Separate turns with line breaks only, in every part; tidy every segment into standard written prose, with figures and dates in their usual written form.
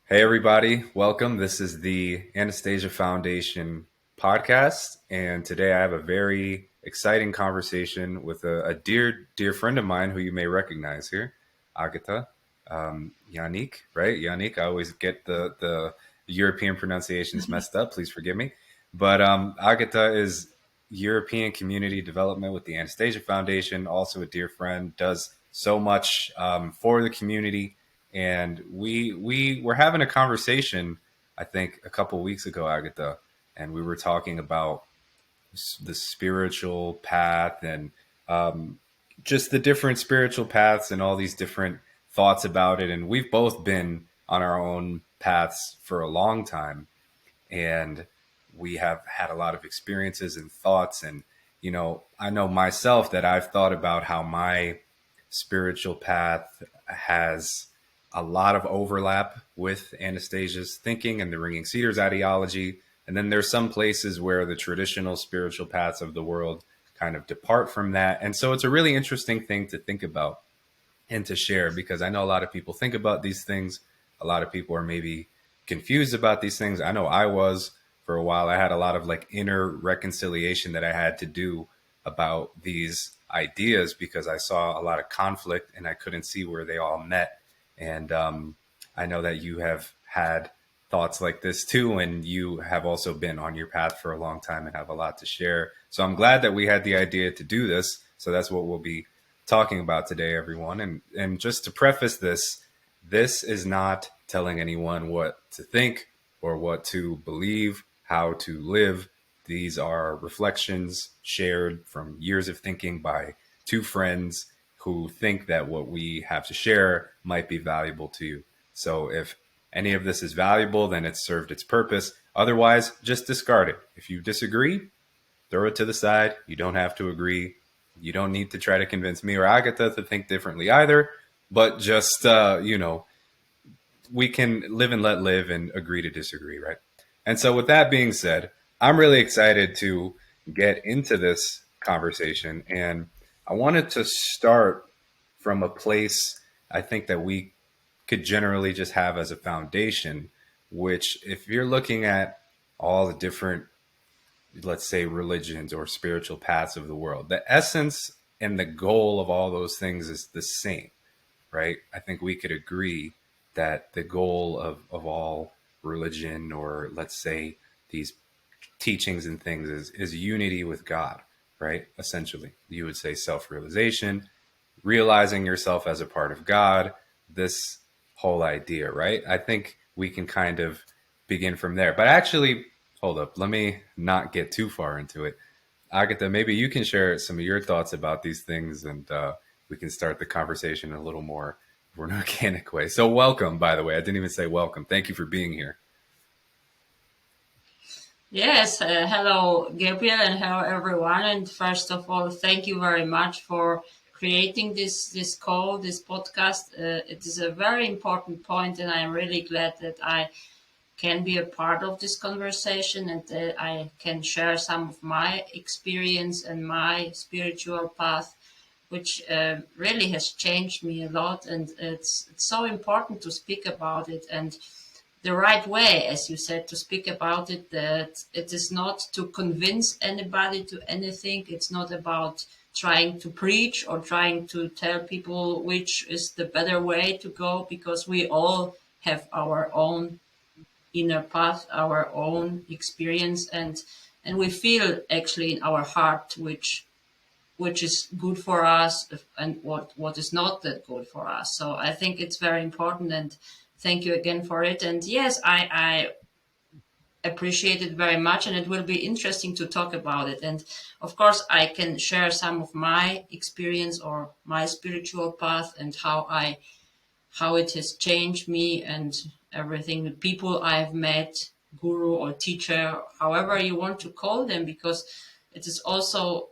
Hey, everybody. Welcome. This is the Anastasia Foundation podcast. And today I have a very exciting conversation with a dear, dear friend of mine who you may recognize here, Agata Janik, right? Janik. I always get the European pronunciations messed up. Please forgive me. But Agata is European Community Development with the Anastasia Foundation, also a dear friend, does so much for the community, and we were having a conversation, I think, a couple weeks ago, Agatha, and we were talking about the spiritual path and just the different spiritual paths and all these different thoughts about it. And we've both been on our own paths for a long time, and we have had a lot of experiences and thoughts. And I know myself that I've thought about how my spiritual path has a lot of overlap with Anastasia's thinking and the Ringing Cedars ideology. And then there's some places where the traditional spiritual paths of the world kind of depart from that. And so it's a really interesting thing to think about and to share, because I know a lot of people think about these things. A lot of people are maybe confused about these things. I know I was for a while. I had a lot of like inner reconciliation that I had to do about these ideas because I saw a lot of conflict and I couldn't see where they all met. And I know that you have had thoughts like this too, and you have also been on your path for a long time and have a lot to share. So I'm glad that we had the idea to do this. So that's what we'll be talking about today, everyone. And just to preface this, this is not telling anyone what to think or what to believe, how to live. These are reflections shared from years of thinking by two friends who think that what we have to share might be valuable to you. So if any of this is valuable, then it's served its purpose. Otherwise, just discard it. If you disagree, throw it to the side. You don't have to agree. You don't need to try to convince me or Agata to think differently either. But just, we can live and let live and agree to disagree, right? And so with that being said, I'm really excited to get into this conversation. And I wanted to start from a place I think that we could generally just have as a foundation, which if you're looking at all the different, let's say, religions or spiritual paths of the world, the essence and the goal of all those things is the same, right? I think we could agree that the goal of all religion, or let's say these teachings and things, is unity with God, right? Essentially, you would say self-realization, realizing yourself as a part of God, this whole idea, right? I think we can kind of begin from there. But actually, hold up, let me not get too far into it. Agatha, maybe you can share some of your thoughts about these things, and we can start the conversation in a little more of an organic way. So welcome, by the way. I didn't even say welcome. Thank you for being here.
Yes, hello, Gabriel, and hello, everyone. And first of all, thank you very much for creating this call, this podcast. It is a very important point, and I'm really glad that I can be a part of this conversation and that I can share some of my experience and my spiritual path, which really has changed me a lot. And it's so important to speak about it, and the right way, as you said, to speak about it, that it is not to convince anybody to anything. It's not about trying to preach or trying to tell people which is the better way to go, because we all have our own inner path, our own experience, and we feel actually in our heart which is good for us and what is not that good for us. So I think it's very important, and thank you again for it. And yes, I appreciate it very much, and it will be interesting to talk about it. And of course, I can share some of my experience or my spiritual path and how it has changed me and everything. The people I've met, guru or teacher, however you want to call them, because it is also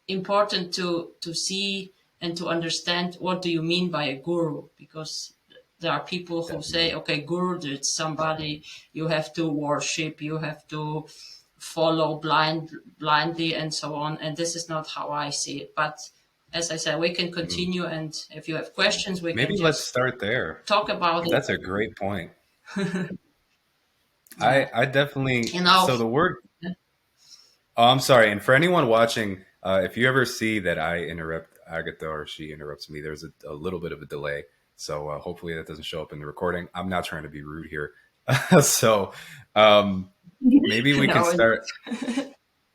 important to see and to understand what do you mean by a guru, because there are people who say,
Definitely.
okay, guru, it's somebody you have to worship, you have to follow blindly and so on, and this is not how I see it. But as I said, we can
Mm.
continue, and if you have questions we can
Maybe let's
just
start there.
talk about it.
That's a great point. I
Yeah,
I definitely
you know.
so the word. Oh, I'm sorry. And for anyone watching, if you ever see that I interrupt Agatha or she interrupts me, there's a little bit of a delay. So hopefully that doesn't show up in the recording. I'm not trying to be rude here. So um, maybe we can
No,
start.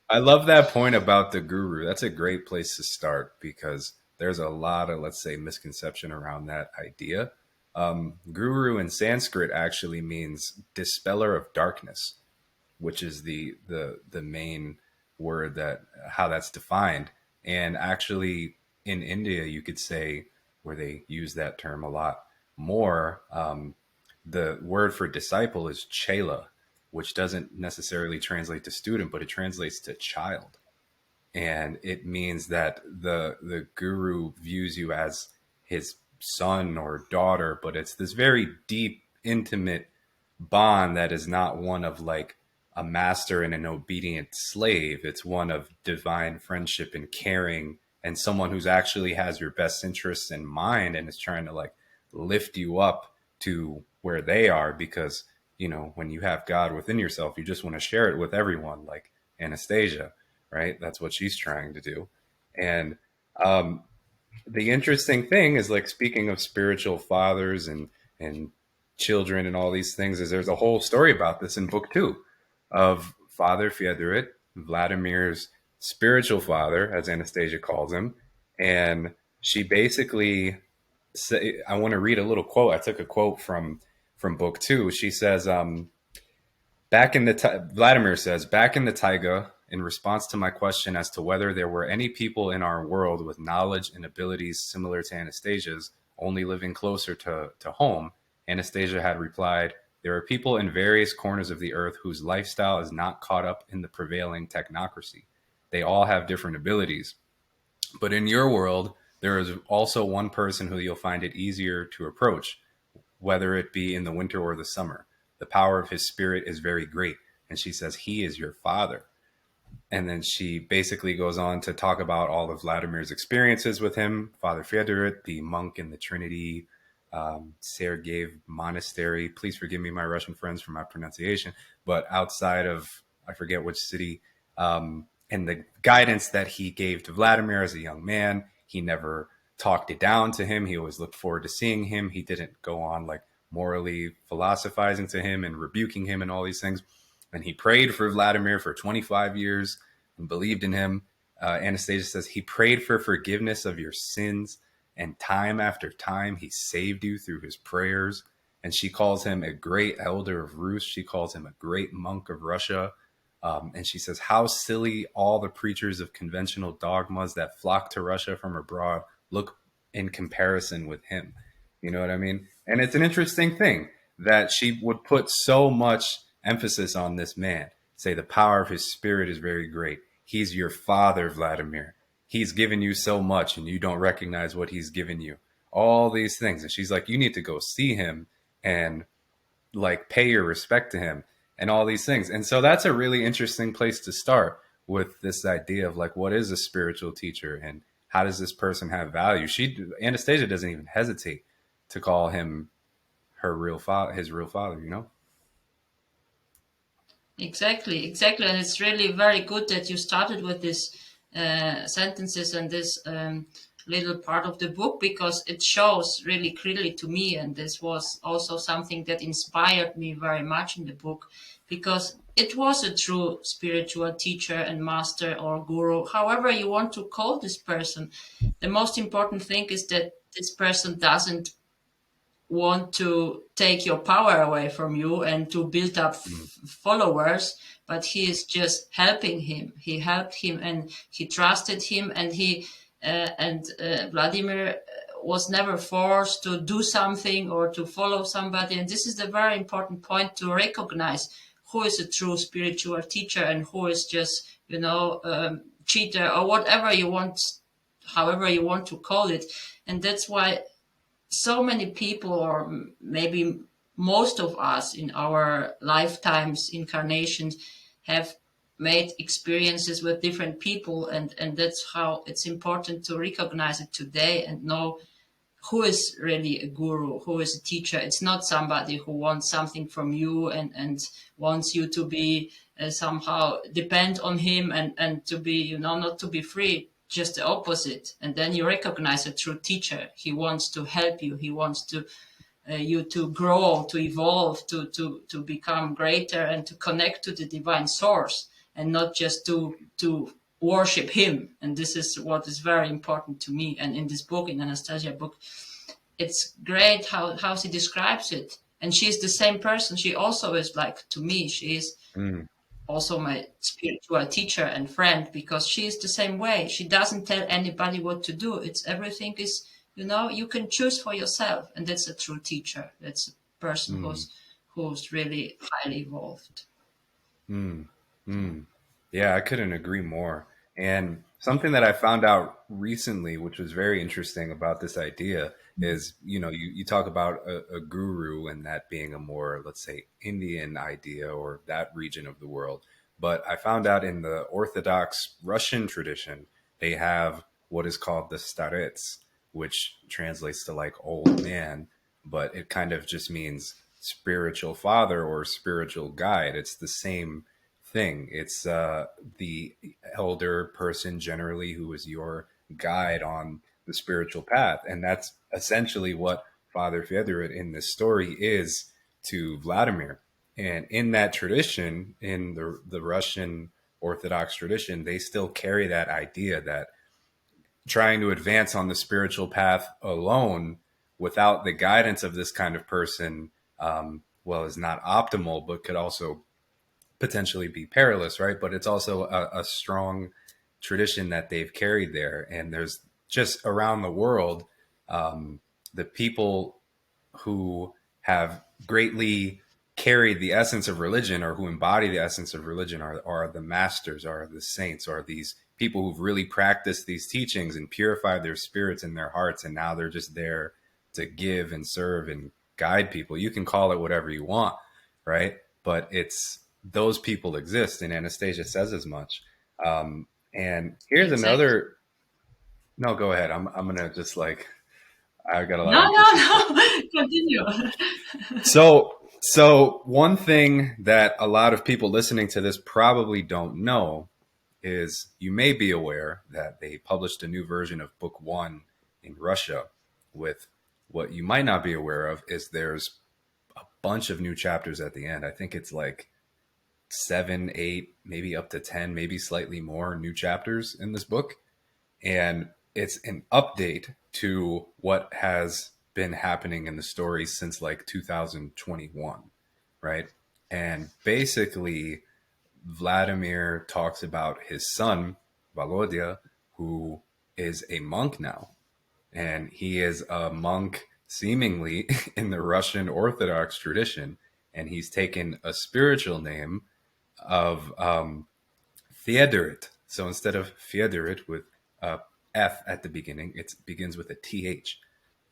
I love that point about the guru. That's a great place to start because there's a lot of, let's say, misconception around that idea. Guru in Sanskrit actually means dispeller of darkness, which is the main word that how that's defined. And actually, in India, you could say where they use that term a lot more. The word for disciple is chela, which doesn't necessarily translate to student, but it translates to child, and it means that the guru views you as his son or daughter, but it's this very deep, intimate bond that is not one of like a master and an obedient slave. It's one of divine friendship and caring, and someone who's actually has your best interests in mind and is trying to like lift you up to where they are, because when you have God within yourself, you just want to share it with everyone, like Anastasia, right? That's what she's trying to do. And um, the interesting thing is, like, speaking of spiritual fathers and children and all these things, is there's a whole story about this in book two of Father 𝚑𝚒𝚒, Vladimir's spiritual father, as Anastasia calls him. And she basically say, I want to read a little quote. I took a quote from book two. She says, back in the Vladimir says, back in the taiga, in response to my question as to whether there were any people in our world with knowledge and abilities similar to Anastasia's, only living closer to home, Anastasia had replied, there are people in various corners of the earth whose lifestyle is not caught up in the prevailing technocracy. They all have different abilities. But in your world, there is also one person who you'll find it easier to approach, whether it be in the winter or the summer. The power of his spirit is very great. And she says, he is your father. And then she basically goes on to talk about all of Vladimir's experiences with him, Father 𝚑𝚒𝚒, the monk in the Trinity Sergei monastery. Please forgive me, my Russian friends, for my pronunciation. But outside of, I forget which city, and the guidance that he gave to Vladimir as a young man, he never talked it down to him. He always looked forward to seeing him. He didn't go on like morally philosophizing to him and rebuking him and all these things. And he prayed for Vladimir for 25 years and believed in him. Anastasia says he prayed for forgiveness of your sins, and time after time he saved you through his prayers. And she calls him a great elder of Rus. She calls him a great monk of Russia. And she says, how silly all the preachers of conventional dogmas that flock to Russia from abroad look in comparison with him. You know what I mean? And it's an interesting thing that she would put so much emphasis on this man, say the power of his spirit is very great. He's your father, Vladimir. He's given you so much and you don't recognize what he's given you. All these things. And she's like, you need to go see him and like pay your respect to him and all these things. And so that's a really interesting place to start with this idea of like, what is a spiritual teacher and how does this person have value? Anastasia doesn't even hesitate to call him her real father, his real father, you know?
Exactly, exactly. And it's really very good that you started with these sentences and this little part of the book, because it shows really clearly to me. And this was also something that inspired me very much in the book, because it was a true spiritual teacher and master or guru, however you want to call this person. The most important thing is that this person doesn't want to take your power away from you and to build up
Mm.
followers, but he is just helping him. He helped him and he trusted him, and Vladimir was never forced to do something or to follow somebody. And this is the very important point, to recognize who is a true spiritual teacher and who is just, cheater or whatever you want, however you want to call it. And that's why so many people, or maybe most of us in our lifetimes, incarnations, have made experiences with different people, and that's how it's important to recognize it today and know who is really a guru, who is a teacher. It's not somebody who wants something from you and wants you to be somehow depend on him and to be, not to be free, just the opposite. And then you recognize a true teacher. He wants to help you. He wants to you to grow, to evolve, to become greater and to connect to the divine source, and not just to worship him. And this is what is very important to me. And in this book, in Anastasia book, it's great how she describes it. And she's the same person. She also is like, to me, she is
Mm,
also my spiritual teacher and friend, because she is the same way. She doesn't tell anybody what to do. It's everything is, you can choose for yourself. And that's a true teacher. That's a person
mm,
who's really highly evolved.
mm, mm. Yeah, I couldn't agree more. And something that I found out recently, which was very interesting about this idea, is you talk about a guru and that being a more, let's say, Indian idea or that region of the world. But I found out in the Orthodox Russian tradition, they have what is called the starets, which translates to like old man, but it kind of just means spiritual father or spiritual guide. It's the same thing. It's the elder person generally who is your guide on the spiritual path. And that's essentially what Father Fedorot in this story is to Vladimir. And in that tradition, in the Russian Orthodox tradition, they still carry that idea that trying to advance on the spiritual path alone without the guidance of this kind of person, well, is not optimal, but could also potentially be perilous, right? But it's also a strong tradition that they've carried there. And there's just around the world, the people who have greatly carried the essence of religion or who embody the essence of religion are the masters, are the saints, are these people who've really practiced these teachings and purified their spirits and their hearts. And now they're just there to give and serve and guide people. You can call it whatever you want, right? But it's those people exist, and Anastasia says as much. And here's
Exactly.
another. No, go ahead. I'm gonna just like I got a lot
No,
of
no,
interesting stuff.
no. Continue.
So one thing that a lot of people listening to this probably don't know is you may be aware that they published a new version of book one in Russia with what you might not be aware of is there's a bunch of new chapters at the end. I think it's like 7, 8, maybe up to 10, maybe slightly more new chapters in this book. And it's an update to what has been happening in the story since like 2021, right? And basically, Vladimir talks about his son, Volodya, who is a monk now. And he is a monk seemingly in the Russian Orthodox tradition. And he's taken a spiritual name of Theodoret. So instead of Theodoret with a F at the beginning, it begins with a TH.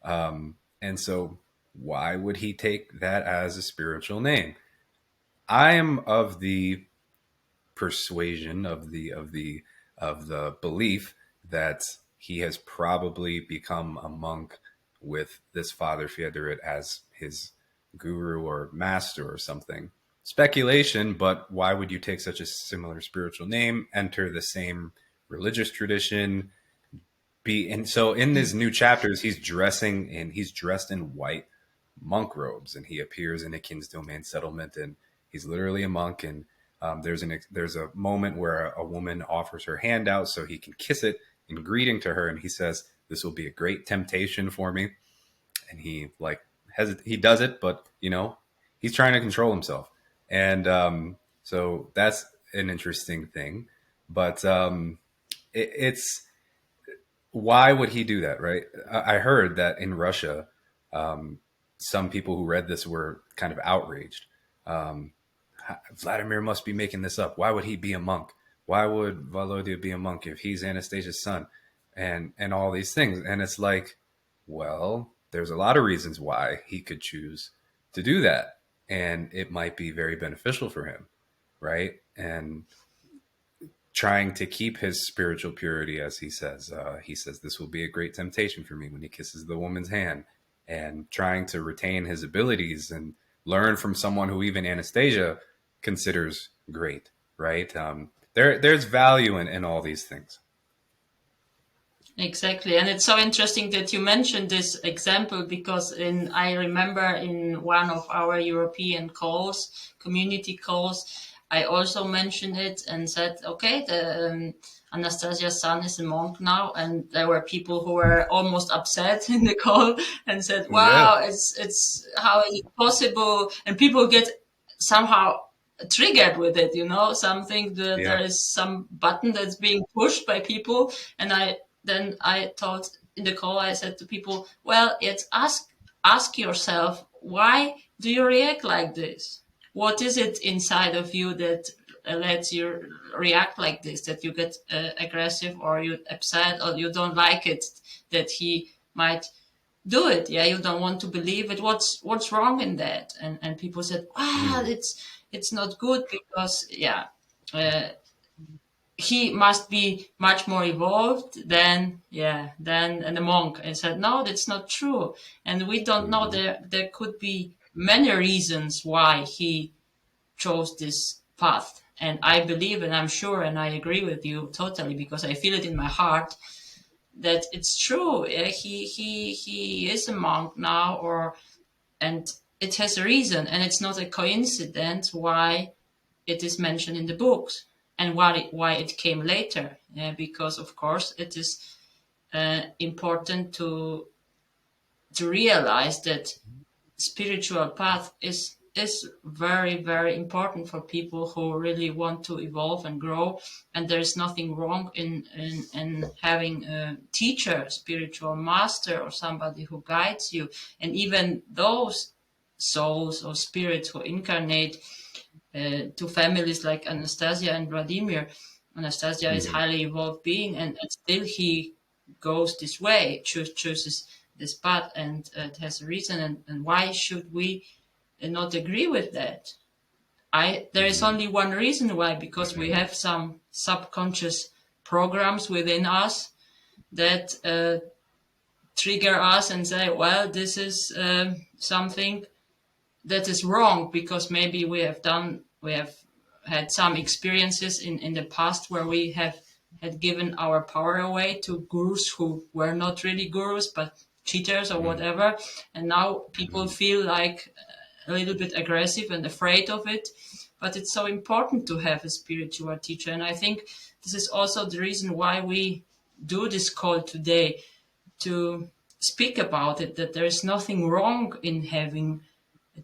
And so why would he take that as a spiritual name? I am of the persuasion of the belief that he has probably become a monk with this Father Fedorot as his guru or master or something. Speculation, but why would you take such a similar spiritual name, enter the same religious tradition, be and so in these new chapters he's dressed in white monk robes and he appears in a 𝚤𝚗�ษ settlement and he's literally a monk and there's a moment where a woman offers her hand out so he can kiss it in greeting to her and he says this will be a great temptation for me and he like he does it but he's trying to control himself and so that's an interesting thing but it's why would he do that, right? I heard that in Russia, um, some people who read this were kind of outraged. Um, Vladimir must be making this up. Why would he be a monk? Why would Volodya be a monk if he's Anastasia's son? And all these things. And it's like, well, there's a lot of reasons why he could choose to do that. And it might be very beneficial for him, right? And trying to keep his spiritual purity, as he says, this will be a great temptation for me when he kisses the woman's hand, and trying to retain his abilities and learn from someone who even Anastasia considers great, right? There's value in all these things.
Exactly. And it's so interesting that you mentioned this example, because I remember in one of our European calls, community calls, I also mentioned it and said, okay, Anastasia's son is a monk now. And there were people who were almost upset in the call and said,
Yeah,
wow, it's how is it possible? And people get somehow triggered with it, something that
yeah.
there is some button that's being pushed by people. And I thought in the call, I said to people, well, it's ask yourself, why do you react like this? What is it inside of you that lets you react like this, that you get aggressive, or you upset, or you don't like it that he might do it? Yeah, you don't want to believe it. What's wrong in that? And people said,
Mm,
it's not good, because uh, he must be much more evolved than a monk. And said, no, that's not true. And we don't know,
mhm,
there could be many reasons why he chose this path. And I believe, and I'm sure, and I agree with you totally, because I feel it in my heart, that it's true. He is a monk now, and it has a reason, and it's not a coincidence why it is mentioned in the books, and why it came later. Because of course it is important to realize that spiritual path is very, very important for people who really want to evolve and grow. And there's nothing wrong in having a teacher, spiritual master, or somebody who guides you. And even those souls or spirits who incarnate to families like Anastasia and Vladimir. Anastasia is
mhm,
highly evolved being, and still he goes this way, chooses this path, and it has a reason. And why should we not agree with that? There is
mhm,
only one reason why, because we have some subconscious programs within us that trigger us and say, well, this is something that is wrong, because maybe we have had some experiences in the past where we have had given our power away to gurus who were not really gurus but cheaters or
mhm,
whatever. And now people
mhm,
feel like a little bit aggressive and afraid of it. But it's so important to have a spiritual teacher, and I think this is also the reason why we do this call today, to speak about it, that there is nothing wrong in having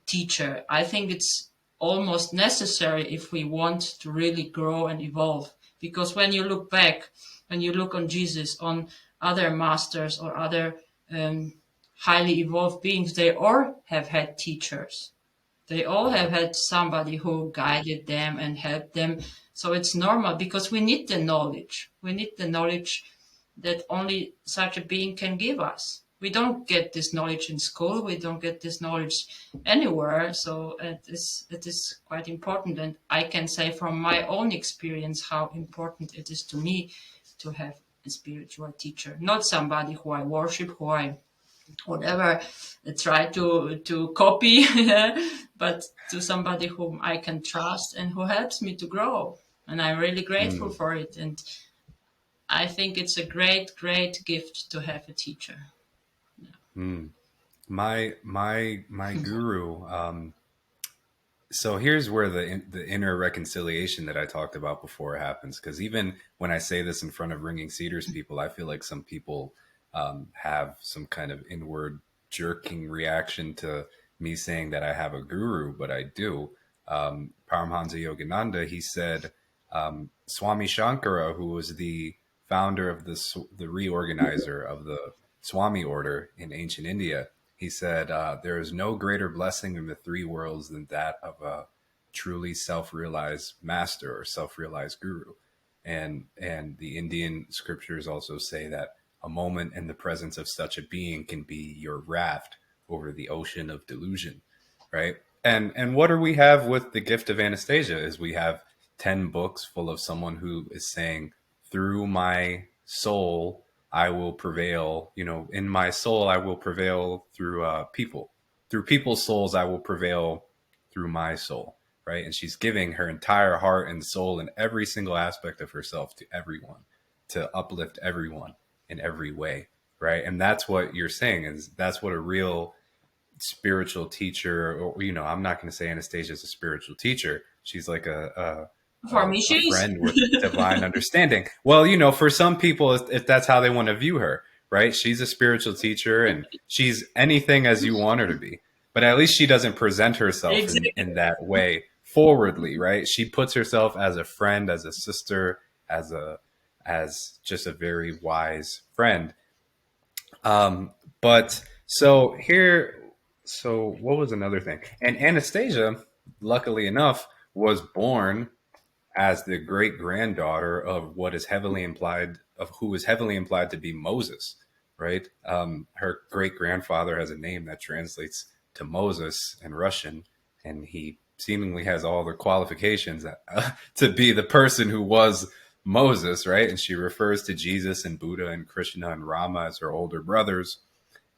teacher. I think it's almost necessary if we want to really grow and evolve. Because when you look back, when you look on Jesus, on other masters or other um, highly evolved beings, they all have had teachers. They all have
mhm,
had somebody who guided them and helped them. So it's normal, because we need the knowledge. We need the knowledge that only such a being can give us. We don't get this knowledge in school. We don't get this knowledge anywhere. So it is quite important. And I can say from my own experience how important it is to me to have a spiritual teacher, not somebody who I worship, who I whatever try to copy, but to somebody whom I can trust and who helps me to grow. And I'm really grateful
mm,
for it. And I think it's a great, great gift to have a teacher.
mm. My guru. So here's where the inner reconciliation that I talked about before happens. Because even when I say this in front of ringing Cedars people, I feel like some people have some kind of inward jerking reaction to me saying that I have a guru, but I do. Paramhansa Yogananda, he said, Swami Shankara, who was the founder of the reorganizer of the Swami order in ancient India, he said, there is no greater blessing in the three worlds than that of a truly self-realized master or self-realized guru. And the Indian scriptures also say that a moment in the presence of such a being can be your raft over the ocean of delusion, right? And what do we have with the gift of Anastasia is we have 10 books full of someone who is saying, through my soul, I will prevail. You know, in my soul, I will prevail through people. Through people's souls, I will prevail through my soul. Right. And she's giving her entire heart and soul and every single aspect of herself to everyone, to uplift everyone in every way. Right. And that's what you're saying, is that's what a real spiritual teacher, or, you know, I'm not going to say Anastasia is a spiritual teacher. She's like
For me,
a
she is.
friend with divine understanding. Well, you know, for some people, if that's how they want to view her, right? She's a spiritual teacher and she's anything as you want her to be. But at least she doesn't present herself in
Exactly.
that way forwardly, right? She puts herself as a friend, as a sister, as just a very wise friend. Um, but so here, so what was another thing? And Anastasia, luckily enough, was born as the great granddaughter of what is heavily implied of who is heavily implied to be Moses, right? Her great grandfather has a name that translates to Moses in Russian, and he seemingly has all the qualifications to be the person who was Moses, right? And she refers to Jesus and Buddha and Krishna and Rama as her older brothers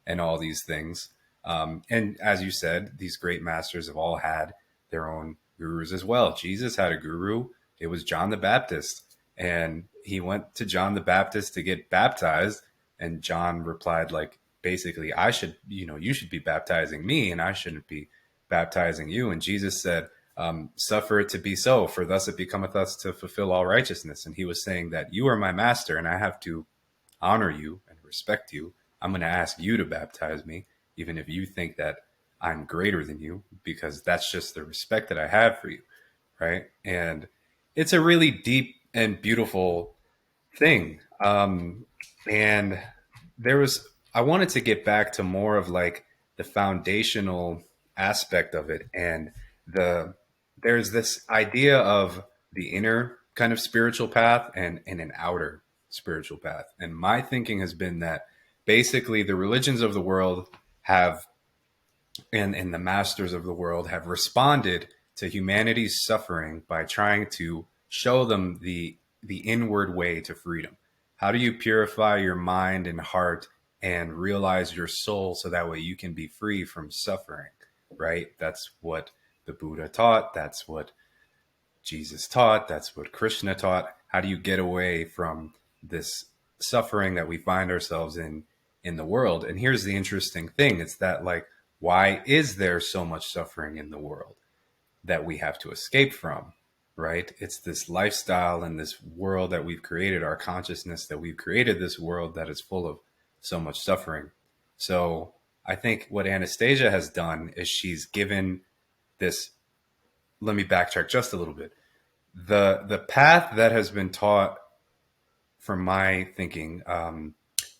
and all these things. And as you said, these great masters have all had their own gurus as well. Jesus had a guru. It was John the Baptist. And he went to John the Baptist to get baptized. And John replied, like, basically, I should, you know, you should be baptizing me and I shouldn't be baptizing you. And Jesus said, suffer it to be so, for thus it becometh us to fulfill all righteousness. And he was saying that you are my master and I have to honor you and respect you. I'm going to ask you to baptize me, even if you think that I'm greater than you, because that's just the respect that I have for you. Right. And it's a really deep and beautiful thing. And there was, I wanted to get back to more of like the foundational aspect of it. And there's this idea of the inner kind of spiritual path and an outer spiritual path. And my thinking has been that basically the religions of the world have, and the masters of the world have responded to humanity's suffering by trying to show them the inward way to freedom. How do you purify your mind and heart and realize your soul so that way you can be free from suffering, right? That's what the Buddha taught. That's what Jesus taught. That's what Krishna taught. How do you get away from this suffering that we find ourselves in the world? And here's the interesting thing. It's that, like, why is there so much suffering in the world that we have to escape from, right? It's this lifestyle and this world that we've created, our consciousness that we've created, this world that is full of so much suffering. So I think what Anastasia has done is she's given this, let me backtrack just a little bit. The path that has been taught, from my thinking,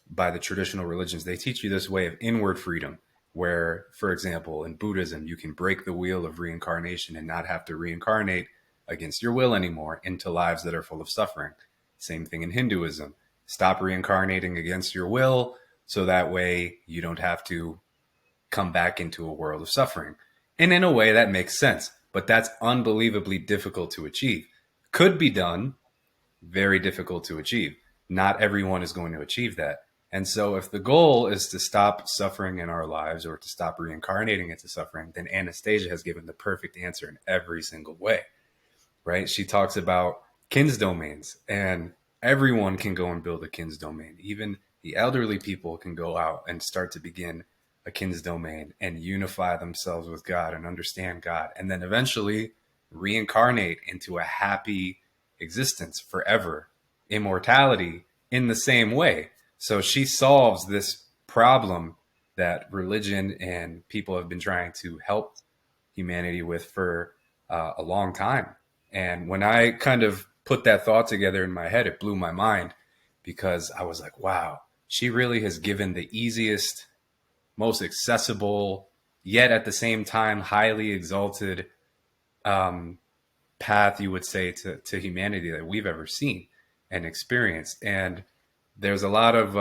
by the traditional religions, they teach you this way of inward freedom, where, for example, in Buddhism, you can break the wheel of reincarnation and not have to reincarnate against your will anymore into lives that are full of suffering. Same thing in Hinduism. Stop reincarnating against your will so that way you don't have to come back into a world of suffering. And in a way that makes sense, but that's unbelievably difficult to achieve. Could be done, very difficult to achieve. Not everyone is going to achieve that. And so if the goal is to stop suffering in our lives or to stop reincarnating into suffering, then Anastasia has given the perfect answer in every single way, right? She talks about kins domains, and everyone can go and build a kins domain. Even the elderly people can go out and start to begin a kins domain and unify themselves with God and understand God, and then eventually reincarnate into a happy existence forever, immortality in the same way. So she solves this problem that religion and people have been trying to help humanity with for a long time. And when I kind of put that thought together in my head, it blew my mind, because I was like, wow, she really has given the easiest, most accessible, yet at the same time highly exalted um, path, you would say, to humanity that we've ever seen and experienced. And there's a lot of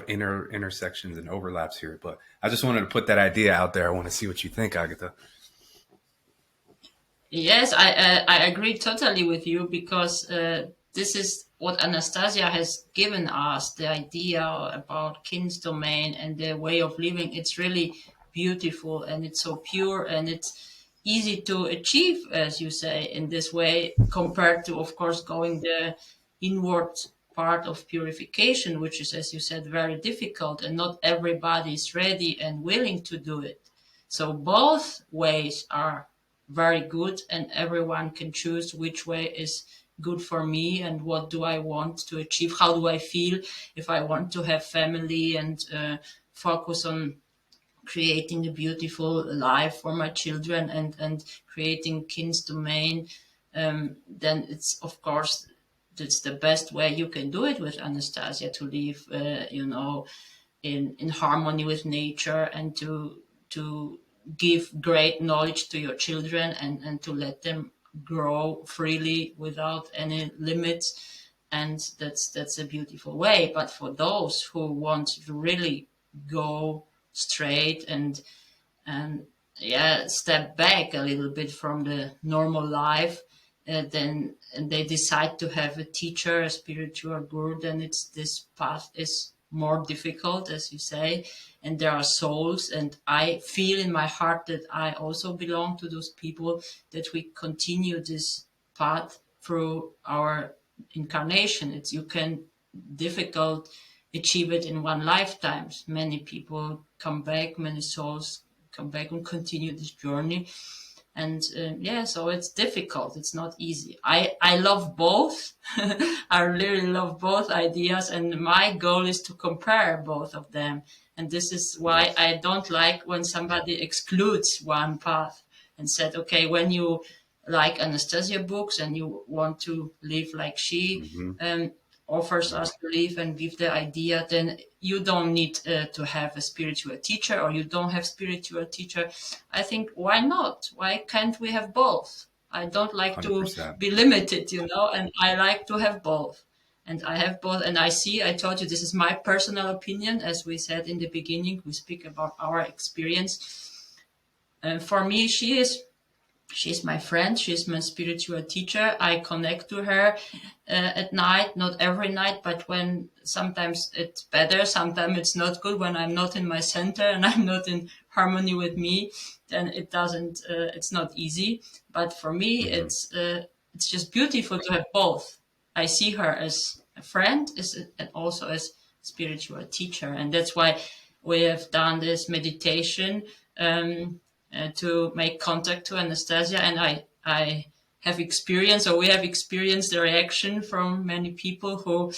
intersections and overlaps here. But I just wanted to put that idea out there. I want to see what you think, Agata.
Yes, I agree totally with you because this is what Anastasia has given us, the idea about Kin's domain and the way of living. It's really beautiful and it's so pure and it's easy to achieve, as you say, in this way, compared to, of course, going the inward part of purification, which is, as you said, very difficult and not everybody is ready and willing to do it. So both ways are very good, and everyone can choose which way is good for me and what do I want to achieve. How do I feel if I want to have family and focus on creating a beautiful life for my children and creating kin's domain, then it's of course that's the best way you can do it with Anastasia, to live in harmony with nature and to give great knowledge to your children and to let them grow freely without any limits. And that's a beautiful way. But for those who want to really go straight and yeah, step back a little bit from the normal life, then and they decide to have a teacher, a spiritual guru, then it's this path is more difficult, as you say, and there are souls, and I feel in my heart that I also belong to those people, that we continue this path through our incarnation. It's you can difficult achieve it in one lifetime. Many people come back, many souls come back and continue this journey. And yeah, so it's difficult. It's not easy. I love both. I really love both ideas, and my goal is to compare both of them. And this is why
Yes.
I don't like when somebody excludes one path and said, okay, when you like Anastasia books and you want to live like she
Hmm.
um, offers us to live and give the idea, then you don't need to have a spiritual teacher, or you don't have spiritual teacher. I think, why not? Why can't we have both? I don't like to
100%.
be limited, and I like to have both. And I have both, and I told you, this is my personal opinion. As we said in the beginning, we speak about our experience. And for me, she's my friend. She's my spiritual teacher. I connect to her at night, not every night, but when sometimes it's better, sometimes it's not good. When I'm not in my center and I'm not in harmony with me, then it doesn't. It's not easy. But for me,
Hmm.
it's just beautiful to have both. I see her as a friend, and also as spiritual teacher, and that's why we have done this meditation. To make contact to Anastasia, and I have experienced, or we have experienced the reaction from many people who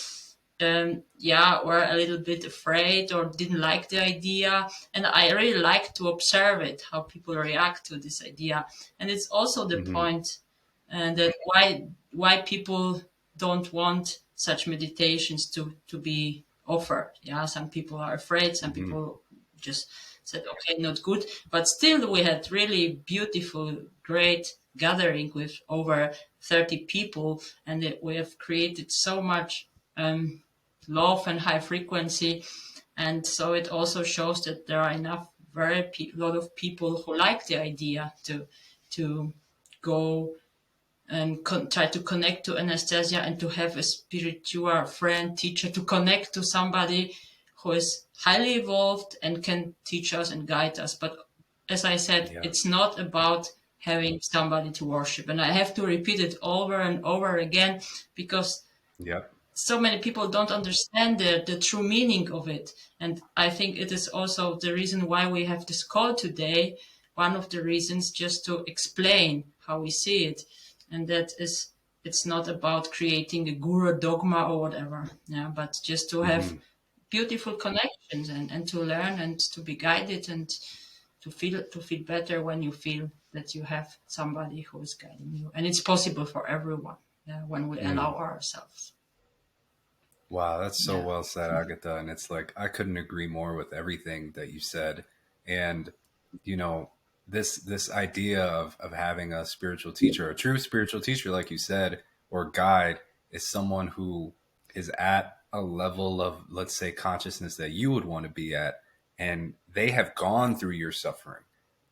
yeah, were a little bit afraid or didn't like the idea. And I really like to observe it, how people react to this idea. And it's also the
Hmm.
point that why people don't want such meditations to be offered. Yeah, some people are afraid, some
Hmm.
people just said, okay, not good. But still, we had really beautiful, great gathering with over 30 people, and we have created so much love and high frequency. And so it also shows that there are enough lot of people who like the idea to go and try to connect to Anastasia and to have a spiritual friend, teacher, to connect to somebody who is highly evolved and can teach us and guide us. But as I said,
Yeah.
it's not about having somebody to worship. And I have to repeat it over and over again because
Yep.
so many people don't understand the true meaning of it. And I think it is also the reason why we have this call today. One of the reasons, just to explain how we see it. And that is, it's not about creating a guru dogma or whatever. Yeah, but just to have
Hmm.
beautiful connections and to learn and to be guided and to feel better when you feel that you have somebody who is guiding you. And it's possible for everyone, yeah, when we allow
Mm.
ourselves.
Wow, that's so
Yeah.
well said, Agatha. And it's like I couldn't agree more with everything that you said. And you know, this idea of having a spiritual teacher, a true spiritual teacher, like you said, or guide, is someone who is at a level of, let's say, consciousness that you would want to be at, and they have gone through your suffering.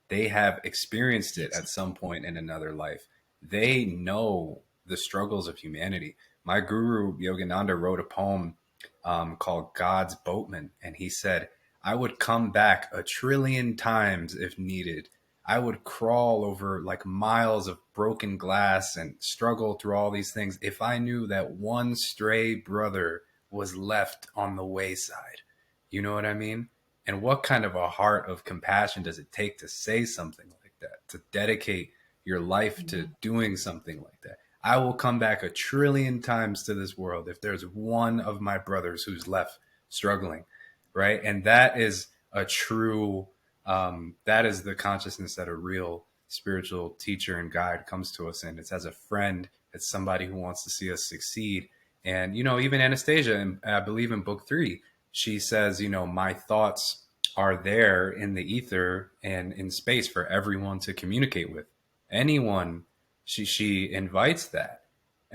They have experienced it at some point in another life. They know the struggles of humanity. My guru Yogananda wrote a poem called God's Boatman, and he said, I would come back 1 trillion times if needed. I would crawl over like miles of broken glass and struggle through all these things if I knew that one stray brother was left on the wayside. You know what I mean? And what kind of a heart of compassion does it take to say something like that, to dedicate your life to doing something like that? I will come back 1 trillion times to this world if there's one of my brothers who's left struggling, right? And that is a true, that is the consciousness that a real spiritual teacher and guide comes to us in. It's as a friend, it's somebody who wants to see us succeed. And, even Anastasia, and I believe in book 3, she says, my thoughts are there in the ether and in space for everyone to communicate with. Anyone, she invites that.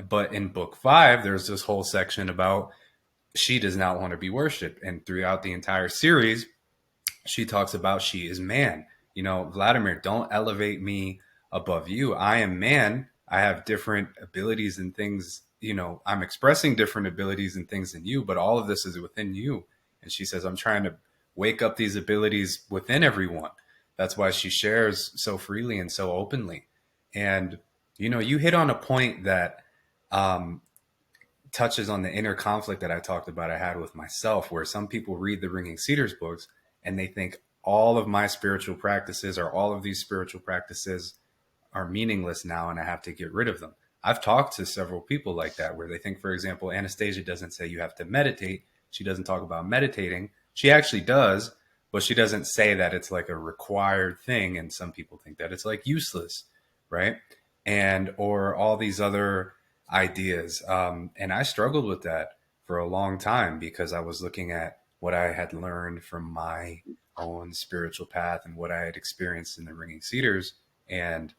But in book 5, there's this whole section about she does not want to be worshipped. And throughout the entire series, she talks about she is man. Vladimir, don't elevate me above you. I am man. I have different abilities and things. I'm expressing different abilities and things than you, but all of this is within you. And she says, I'm trying to wake up these abilities within everyone. That's why she shares so freely and so openly. And, you hit on a point that touches on the inner conflict that I talked about I had with myself, where some people read the Ringing Cedars books and they think all of my spiritual practices or all of these spiritual practices are meaningless now and I have to get rid of them. I've talked to several people like that, where they think, for example, Anastasia doesn't say you have to meditate. She doesn't talk about meditating. She actually does, but she doesn't say that it's like a required thing. And some people think that it's like useless, right? And, or all these other ideas. And I struggled with that for a long time because I was looking at what I had learned from my own spiritual path and what I had experienced in the Ringing Cedars. And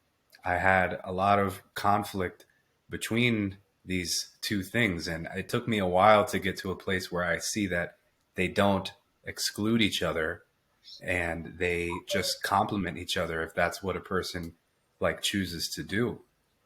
I had a lot of conflict between these two things. And it took me a while to get to a place where I see that they don't exclude each other and they just complement each other if that's what a person like chooses to do.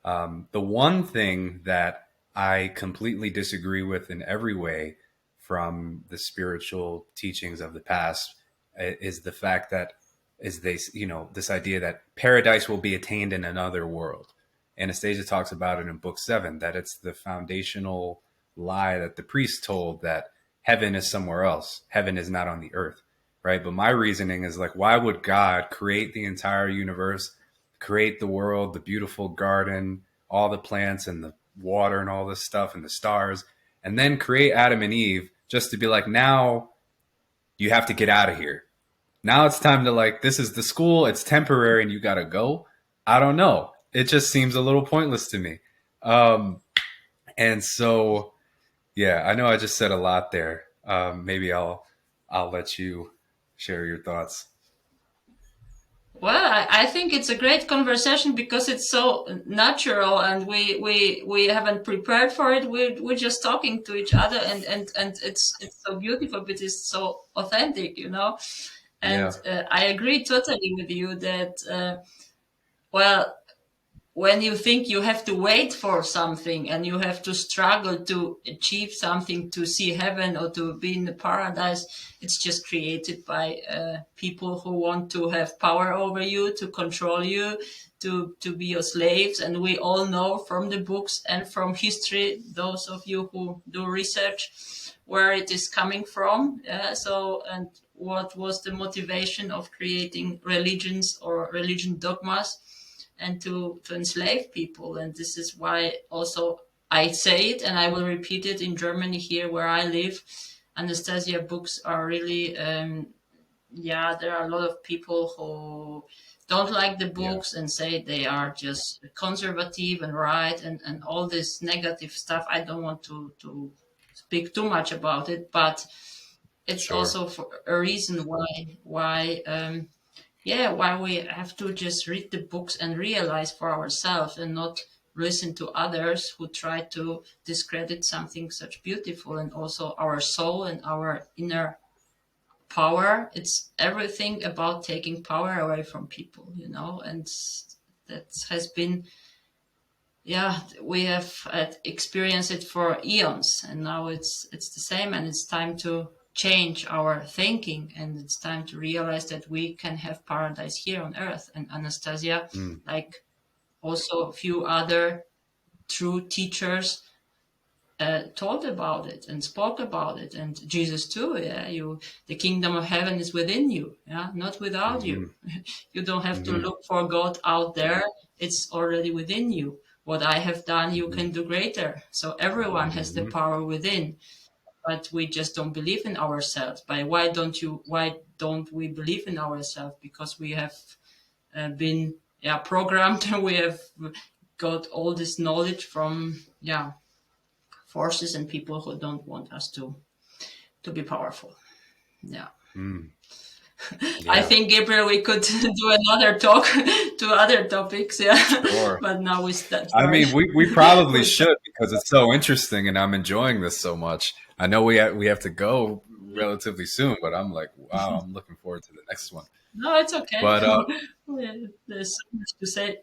The one thing that I completely disagree with in every way from the spiritual teachings of the past is the fact that is this idea that paradise will be attained in another world. Anastasia talks about it in book 7, that it's the foundational lie that the priest told, that heaven is somewhere else. Heaven is not on the earth, right? But my reasoning is like, why would God create the entire universe, create the world, the beautiful garden, all the plants and the water and all this stuff and the stars, and then create Adam and Eve just to be like, now you have to get out of here. Now it's time to like, this is the school, it's temporary and you got to go. I don't know. It just seems a little pointless to me. And so, yeah, I know I just said a lot there. Maybe I'll let you share your thoughts.
Well, I think it's a great conversation because it's so natural and we haven't prepared for it. We're just talking to each other and it's so beautiful, but it's so authentic. And
Yeah,
I agree totally with you that, well, when you think you have to wait for something and you have to struggle to achieve something to see heaven or to be in the paradise, it's just created by people who want to have power over you, to control you, to be your slaves. And we all know from the books and from history, those of you who do research, where it is coming from. And what was the motivation of creating religions or religion dogmas, and to enslave people. And this is why also I say it, and I will repeat it in Germany here where I live. Anastasia books are really, there are a lot of people who don't like the
yeah,
books and say they are just conservative and right and all this negative stuff. I don't want to speak too much about it, but it's
sure.
also for a reason why we have to just read the books and realize for ourselves and not listen to others who try to discredit something such beautiful and also our soul and our inner power. It's everything about taking power away from people, and that has been, yeah, we have experienced it for eons, and now it's the same, and it's time to change our thinking, and it's time to realize that we can have paradise here on earth. And Anastasia,
Mm.
like also a few other true teachers, told about it and spoke about it, and Jesus too. Yeah, the kingdom of heaven is within you. Yeah, not without
Hmm.
you. You don't have to
Hmm.
look for God out there. It's already within you. What I have done, you
Hmm.
can do greater. So everyone has the
Hmm.
power within, but we just don't believe in ourselves. By why don't we believe in ourselves? Because we have been, yeah, programmed. We have got all this knowledge from, yeah, forces and people who don't want us to be powerful. Yeah.
Mm.
I
Yeah,
think, Gabriel, we could do another talk to other topics. Yeah.
sure.
But now we start.
I
Sorry.
mean, we probably
We start.
should because it's so interesting, and I'm enjoying this so much. I know we have to go relatively soon, but I'm like, wow, I'm looking forward to the next one.
No, it's okay.
But
There's so much to say.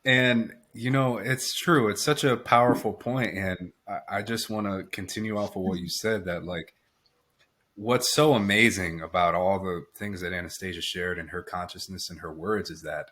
and it's true. It's such a powerful point, and I just want to continue off of what you said. That like, what's so amazing about all the things that Anastasia shared in her consciousness and her words is that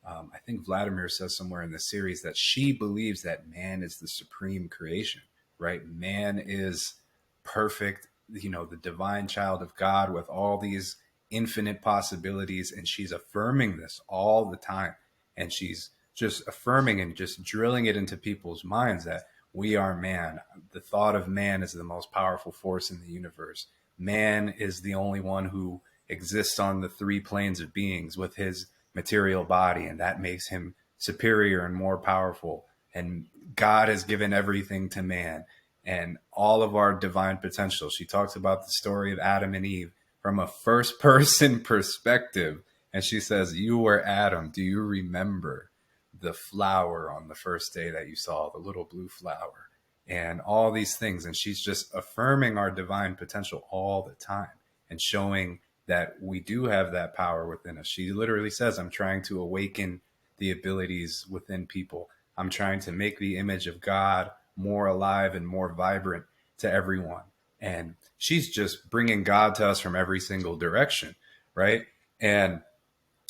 I think Vladimir says somewhere in the series that she believes that man is the supreme creation, right? Man is perfect, the divine child of God with all these infinite possibilities. And she's affirming this all the time. And she's just affirming and just drilling it into people's minds that we are man. The thought of man is the most powerful force in the universe. Man is the only one who exists on the three planes of beings with his material body, and that makes him superior and more powerful. And God has given everything to man and all of our divine potential. She talks about the story of Adam and Eve from a first person perspective. And she says, "You were Adam. Do you remember the flower on the first day that you saw, the little blue flower?" And all these things. And she's just affirming our divine potential all the time and showing that we do have that power within us. She literally says, "I'm trying to awaken the abilities within people. I'm trying to make the image of God more alive and more vibrant to everyone." And she's just bringing God to us from every single direction, right? And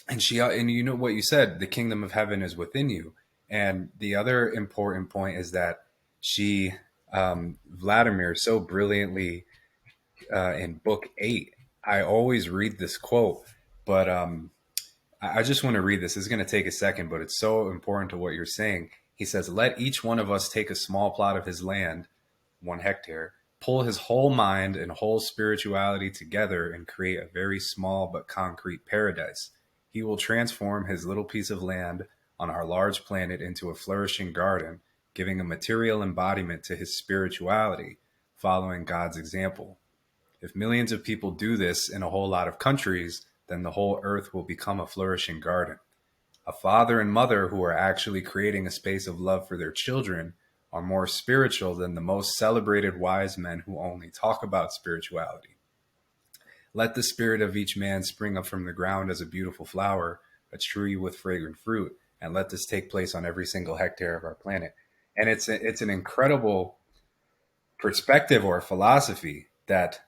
you know what you said, the kingdom of heaven is within you. And the other important point is that she, Vladimir, so brilliantly in book 8. I always read this quote, but I just want to read this. It's going to take a second, but it's so important to what you're saying. He says, "Let each one of us take a small plot of his land, 1 hectare, pull his whole mind and whole spirituality together and create a very small but concrete paradise. He will transform his little piece of land on our large planet into a flourishing garden, giving a material embodiment to his spirituality, following God's example. If millions of people do this in a whole lot of countries, then the whole earth will become a flourishing garden. A father and mother who are actually creating a space of love for their children are more spiritual than the most celebrated wise men who only talk about spirituality. Let the spirit of each man spring up from the ground as a beautiful flower, a tree with fragrant fruit, and let this take place on every single hectare of our planet." And it's an incredible perspective or philosophy that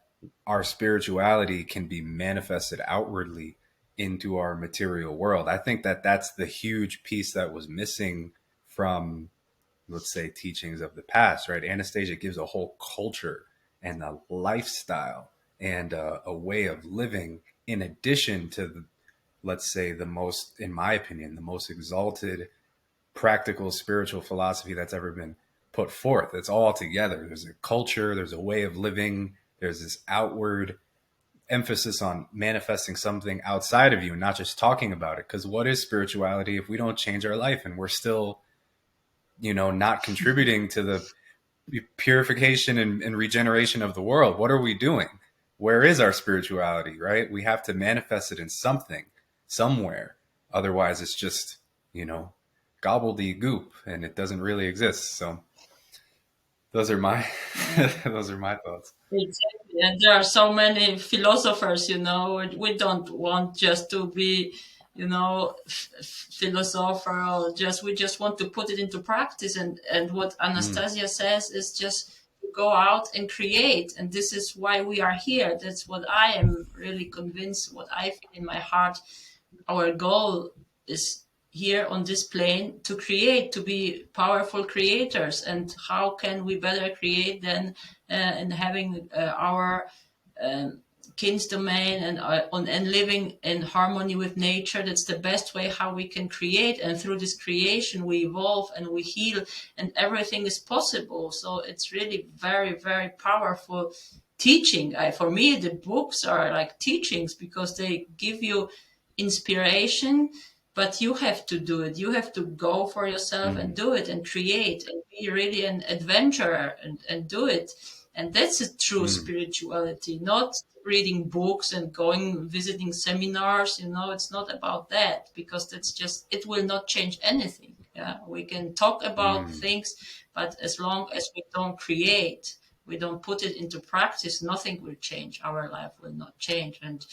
our spirituality can be manifested outwardly into our material world. I think that that's the huge piece that was missing from, let's say, teachings of the past, right? Anastasia gives a whole culture and a lifestyle and a way of living in addition to the, let's say, the most, in my opinion, the most exalted practical spiritual philosophy that's ever been put forth. It's all together. There's a culture, there's a way of living, there's this outward emphasis on manifesting something outside of you and not just talking about it. Because what is spirituality if we don't change our life and we're still, not contributing to the purification and regeneration of the world? What are we doing? Where is our spirituality, right? We have to manifest it in something, somewhere. Otherwise, it's just, gobbledygook and it doesn't really exist. So those are my
Yeah.
those are my thoughts.
Exactly. And there are so many philosophers, we don't want just to be, philosopher, or we just want to put it into practice. And what
Mm,
Anastasia says is just to go out and create. And this is why we are here. That's what I am really convinced, what I feel in my heart. Our goal is here on this plane to create, to be powerful creators. And how can we better create than in having our um, kin's domain and living in harmony with nature? That's the best way how we can create. And through this creation, we evolve and we heal, and everything is possible. So it's really very, very powerful teaching. For me, the books are like teachings because they give you inspiration, but you have to do it. You have to go for yourself and
mm,
do it and create and be really an adventurer and do it. And that's a true
mm,
spirituality, not reading books and going visiting seminars. It's not about that, because that's just, it will not change anything. Yeah, we can talk about
mm,
things, but as long as we don't create, we don't put it into practice, nothing will change. Our life will not change. And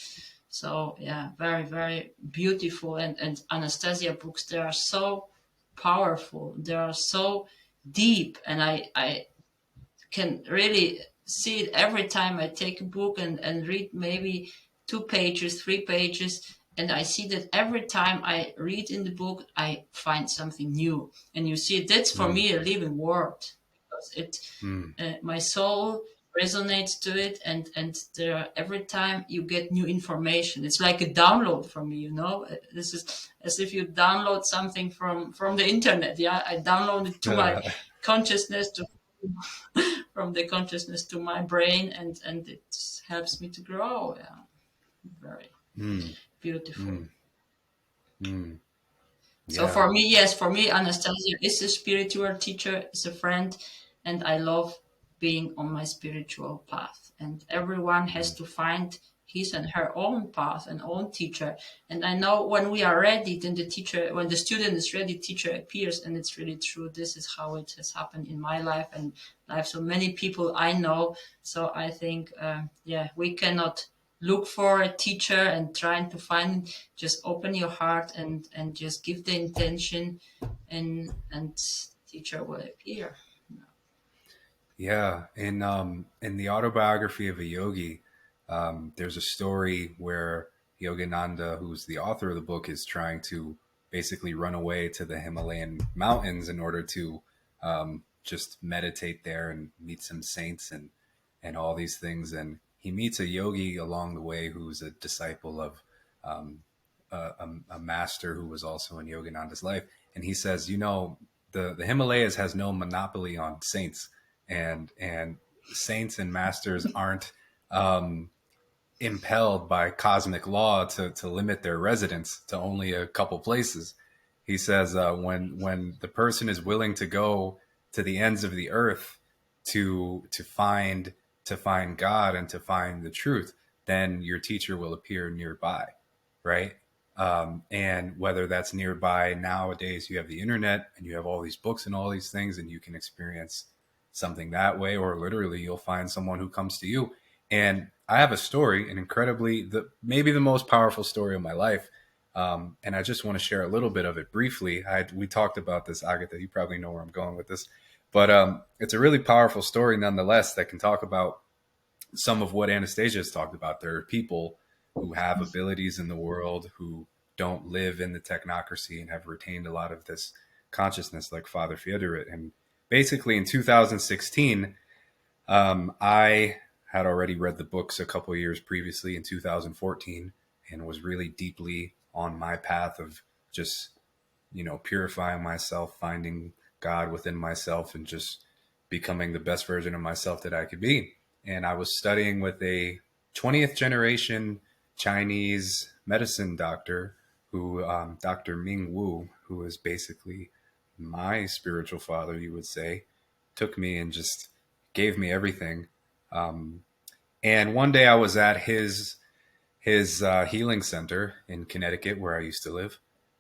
so, yeah, very, very beautiful. And Anastasia books, they are so powerful. They are so deep. And I can really see it every time I take a book and read maybe 2 pages, 3 pages. And I see that every time I read in the book, I find something new. And you see, that's for
mm,
me a living word, because
mm.
my soul resonates to it, and there every time you get new information. It's like a download for me. This is as if you download something from the internet. Yeah, I download it to my consciousness, from the consciousness to my brain, and it helps me to grow. Yeah, very
Mm,
beautiful.
mm, mm.
So
Yeah.
for me, yes, for me, Anastasia is a spiritual teacher, is a friend, and I love being on my spiritual path. And everyone has
Mm,
to find his and her own path and own teacher. And I know when we are ready, then when the student is ready, teacher appears. And it's really true. This is how it has happened in my life and life so many people I know. So I think, yeah, we cannot look for a teacher and trying to find. Just open your heart and just give the intention, and teacher will appear.
yeah. In the autobiography of a yogi, there's a story where Yogananda, who's the author of the book, is trying to basically run away to the Himalayan mountains in order to just meditate there and meet some saints and all these things. And he meets a yogi along the way who's a disciple of um, a master who was also in Yogananda's life. And he says, the Himalayas has no monopoly on saints, and saints and masters aren't um, impelled by cosmic law to limit their residence to only a couple places. He says when the person is willing to go to the ends of the earth to find God and to find the truth, then your teacher will appear nearby, right? And whether that's nearby nowadays, you have the internet and you have all these books and all these things, and you can experience something that way, or literally you'll find someone who comes to you. And I have a story, an incredibly, maybe the most powerful story of my life. And I just want to share a little bit of it briefly. We talked about this, Agata. You probably know where I'm going with this, but it's a really powerful story nonetheless that can talk about some of what Anastasia has talked about. There are people who have abilities in the world who don't live in the technocracy and have retained a lot of this consciousness, like Father Fyodorit. And basically, in 2016, I had already read the books a couple of years previously in 2014 and was really deeply on my path of just, purifying myself, finding God within myself, and just becoming the best version of myself that I could be. And I was studying with a 20th generation Chinese medicine doctor Dr. Ming Wu, who is basically my spiritual father, you would say, took me and just gave me everything. Um, and one day I was at his healing center in Connecticut, where I used to live,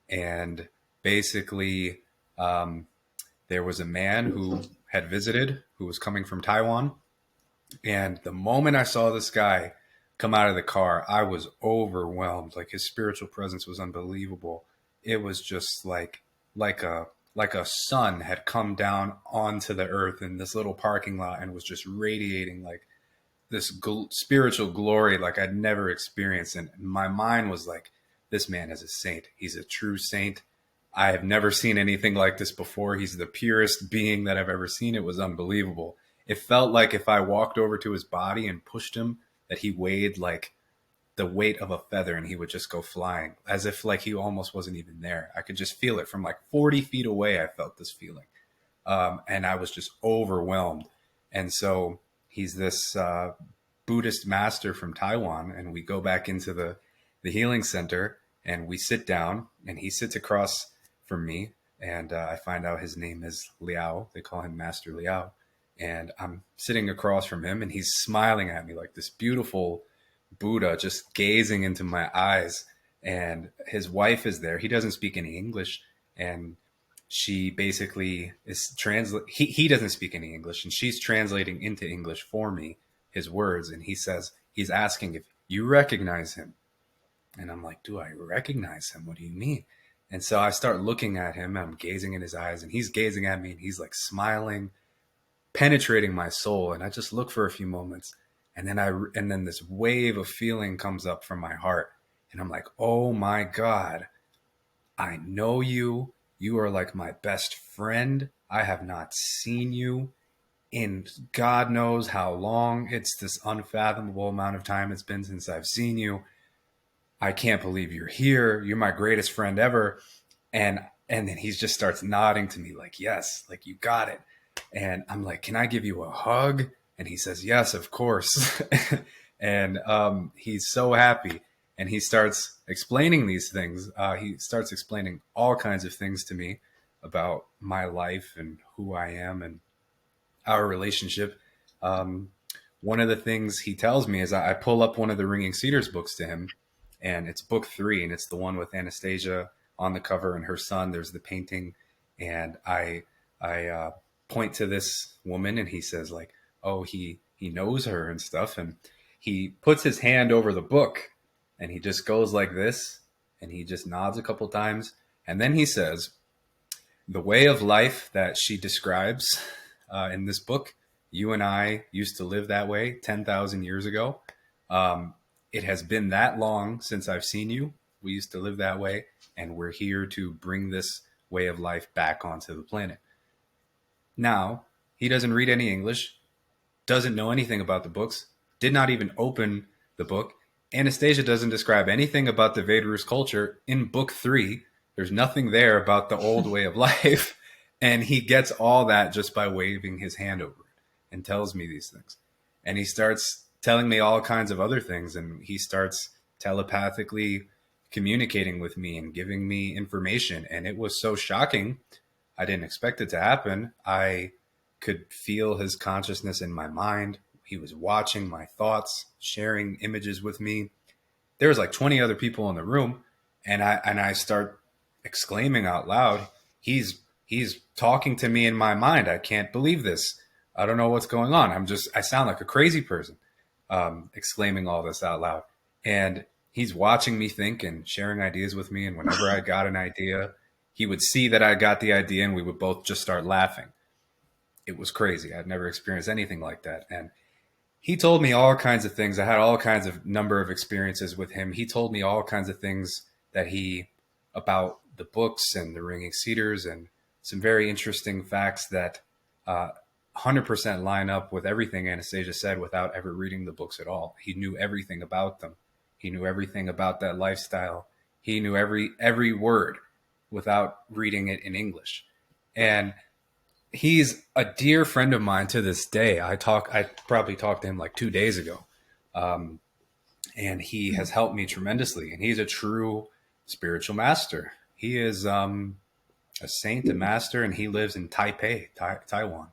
and basically there was a man who had visited, who was coming from Taiwan, And the moment I saw this guy come out of the car, I was overwhelmed. Like his spiritual presence was unbelievable. It was just like a like a sun had come down onto the earth in this little parking lot and was just radiating like this spiritual glory like I'd never experienced. And my mind was like, this man is a saint. He's a true saint. I have never seen anything like this before. He's the purest being that I've ever seen. It was unbelievable. It felt like if I walked over to his body and pushed him, that he weighed like the weight of a feather and he would just go flying, as if like he almost wasn't even there. I could just feel it from like 40 feet away. I felt this feeling. And I was just overwhelmed. And so he's this Buddhist master from Taiwan, and we go back into the healing center and we sit down, and he sits across from me, and I find out his name is Liao. They call him Master Liao, and I'm sitting across from him, and he's smiling at me like this beautiful Buddha, just gazing into my eyes. And his wife is there. He doesn't speak any English, and she basically is he doesn't speak any English, and she's translating into English for me his words. And he says, he's asking if you recognize him. And I'm like, do I recognize him? What do you mean? And so I start looking at him, I'm gazing in his eyes, and he's gazing at me, and he's like smiling, penetrating my soul. And I just look for a few moments, and then this wave of feeling comes up from my heart, and I'm like, oh my God, I know you. You are like my best friend. I have not seen you in God knows how long. It's this unfathomable amount of time it's been since I've seen you. I can't believe you're here. You're my greatest friend ever. And then he just starts nodding to me like, yes, like you got it. And I'm like, can I give you a hug? And he says, yes, of course. And he's so happy. And he starts explaining these things. He starts explaining all kinds of things to me about my life and who I am and our relationship. One of the things he tells me is I pull up one of the Ringing Cedars books to him, and it's book 3, and it's the one with Anastasia on the cover and her son. There's the painting, and I point to this woman, and he says like, oh, he knows her and stuff, and he puts his hand over the book, and he just goes like this, and he just nods a couple times, and then he says, the way of life that she describes in this book, you and I used to live that way 10,000 years ago. It has been that long since I've seen you. We used to live that way, and we're here to bring this way of life back onto the planet. Now, he doesn't read any English, doesn't know anything about the books, did not even open the book. Anastasia doesn't describe anything about the Vedarus culture in book 3. There's nothing there about the old way of life. And he gets all that just by waving his hand over it and tells me these things. And he starts telling me all kinds of other things. And he starts telepathically communicating with me and giving me information. And it was so shocking. I didn't expect it to happen. I could feel his consciousness in my mind. He was watching my thoughts, sharing images with me. There was like 20 other people in the room. And I start exclaiming out loud, he's talking to me in my mind. I can't believe this. I don't know what's going on. I sound like a crazy person, exclaiming all this out loud. And he's watching me think and sharing ideas with me. And whenever I got an idea, he would see that I got the idea, and we would both just start laughing. It was crazy. I'd never experienced anything like that. And he told me all kinds of things. I had all kinds of number of experiences with him. He told me all kinds of things about the books and the Ringing Cedars, and some very interesting facts that 100% line up with everything Anastasia said without ever reading the books at all. He knew everything about them. He knew everything about that lifestyle. He knew every word without reading it in English. And he's a dear friend of mine to this day. I probably talked to him like 2 days ago. And he has helped me tremendously. And he's a true spiritual master. He is a saint, a master, and he lives in Taipei, Taiwan.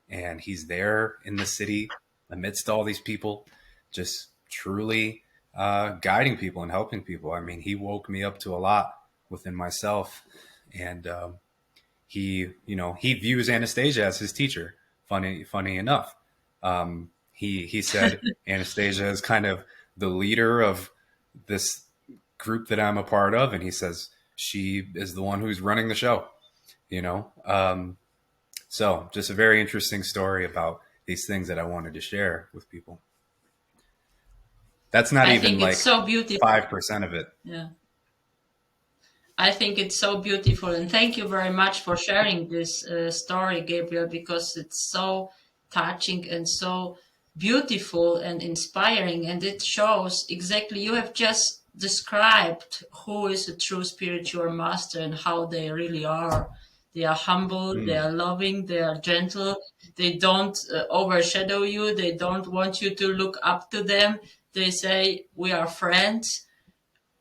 And he's there in the city amidst all these people, just truly guiding people and helping people. I mean, he woke me up to a lot within myself. And he views Anastasia as his teacher. Funny enough. he said Anastasia is kind of the leader of this group that I'm a part of, and he says she is the one who's running the show. You know, so just a very interesting story about these things that I wanted to share with people. That's not
I
even
think it's
like
so beautiful.
5% of it.
Yeah. I think it's so beautiful, and thank you very much for sharing this story, Gabriel, because it's so touching and so beautiful and inspiring, and it shows exactly you have just described who is a true spiritual master and how they really are. They are humble, they
Mm,
are loving, they are gentle. They don't overshadow you. They don't want you to look up to them. They say, "We are friends,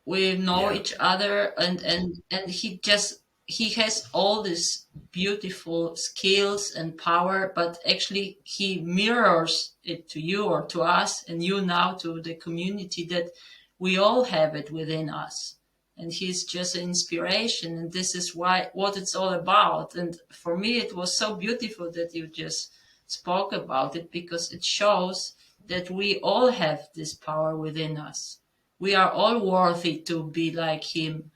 we know
yeah.
each other," and he has all these beautiful skills and power, but actually he mirrors it to you or to us, and you now to the community, that we all have it within us, and he's just an inspiration, and this is why what it's all about. And for me it was so beautiful that you just spoke about it, because it shows that we all have this power within us. We are all worthy to be like him,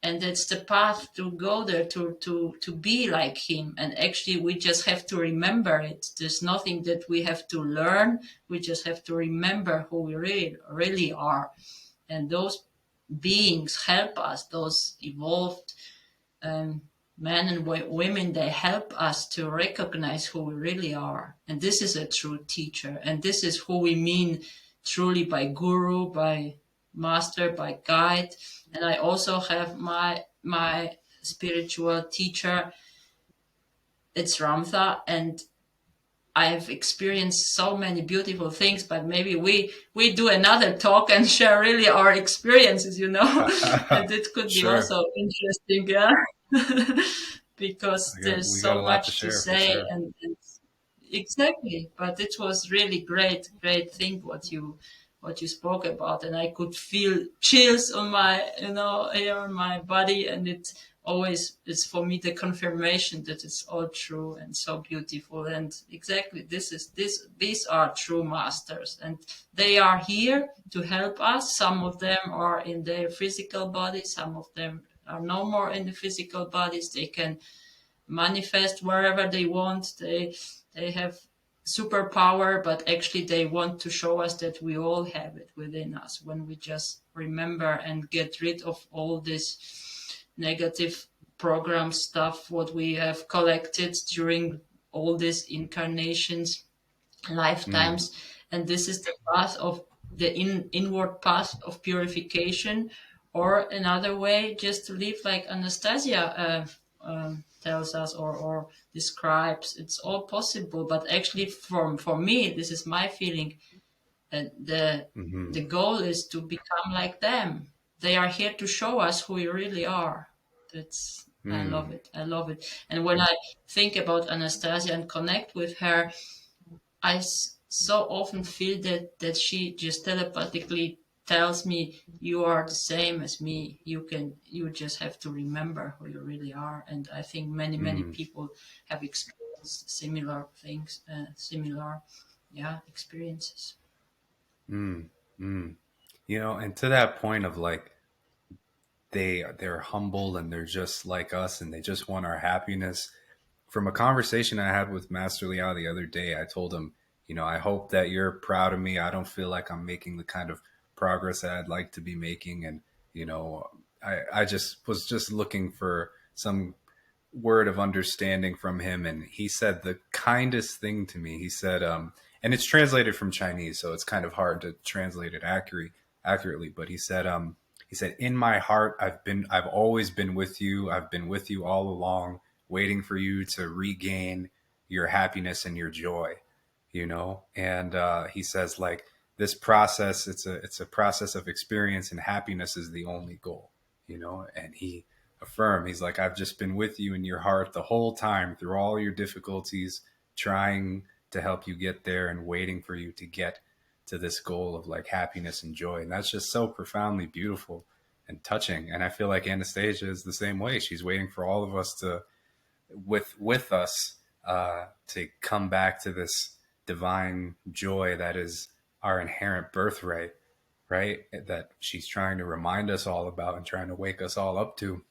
and it's the path to go there, to be like him. And actually we just have to remember it. There's nothing that we have to learn. We just have to remember who we really are. And those beings help us, those evolved um, men and women, they help us to recognize who we really are. And this is a true teacher. And this is who we mean truly by guru, by master, by guide. And I also have my spiritual teacher, it's Ramtha, and I've experienced so many beautiful things, but maybe we do another talk and share really our experiences, and it could be
Sure.
also interesting, yeah, because there's
We got a
so
lot to
much to
share for
say,
sure.
and exactly. But it was really great thing what you spoke about, and I could feel chills on my here on my body, and it always is for me the confirmation that it's all true and so beautiful. And exactly, these are true masters, and they are here to help us. Some of them are in their physical bodies, some of them are no more in the physical bodies. They can manifest wherever they want. They have superpower, but actually they want to show us that we all have it within us when we just remember and get rid of all this negative program stuff what we have collected during all these incarnations,
Mm,
lifetimes. And this is the path of the inward path of purification. Or another way, just to live like Anastasia tells us, or describes. It's all possible, but actually for me, this is my feeling,
hmm
the goal is to become like them. They are here to show us who we really are. That's I love
mm,
it. I love it. And when I think about Anastasia and connect with her, so often feel that she just telepathically tells me, you are the same as me. You just have to remember who you really are. And I think many
mm,
people have experienced similar things, similar, yeah, experiences.
mm, mm. You know, and to that point of like they're humble and they're just like us and they just want our happiness. From a conversation I had with Master Liao the other day, I told him, you know, I hope that you're proud of me. I don't feel like I'm making the kind of progress that I'd like to be making. And, you know, I just was just looking for some word of understanding from him. And he said the kindest thing to me. He said, and it's translated from Chinese, so it's kind of hard to translate it accurately. But he said, in my heart, I've always been with you. I've been with you all along, waiting for you to regain your happiness and your joy, you know? And he says, like, this process, it's a process of experience, and happiness is the only goal, you know? And he affirmed, he's like, I've just been with you in your heart the whole time through all your difficulties, trying to help you get there and waiting for you to get to this goal of like happiness and joy. And that's just so profoundly beautiful and touching. And I feel like Anastasia is the same way. She's waiting for all of us to with us to come back to this divine joy that is our inherent birthright, right? That she's trying to remind us all about and trying to wake us all up to.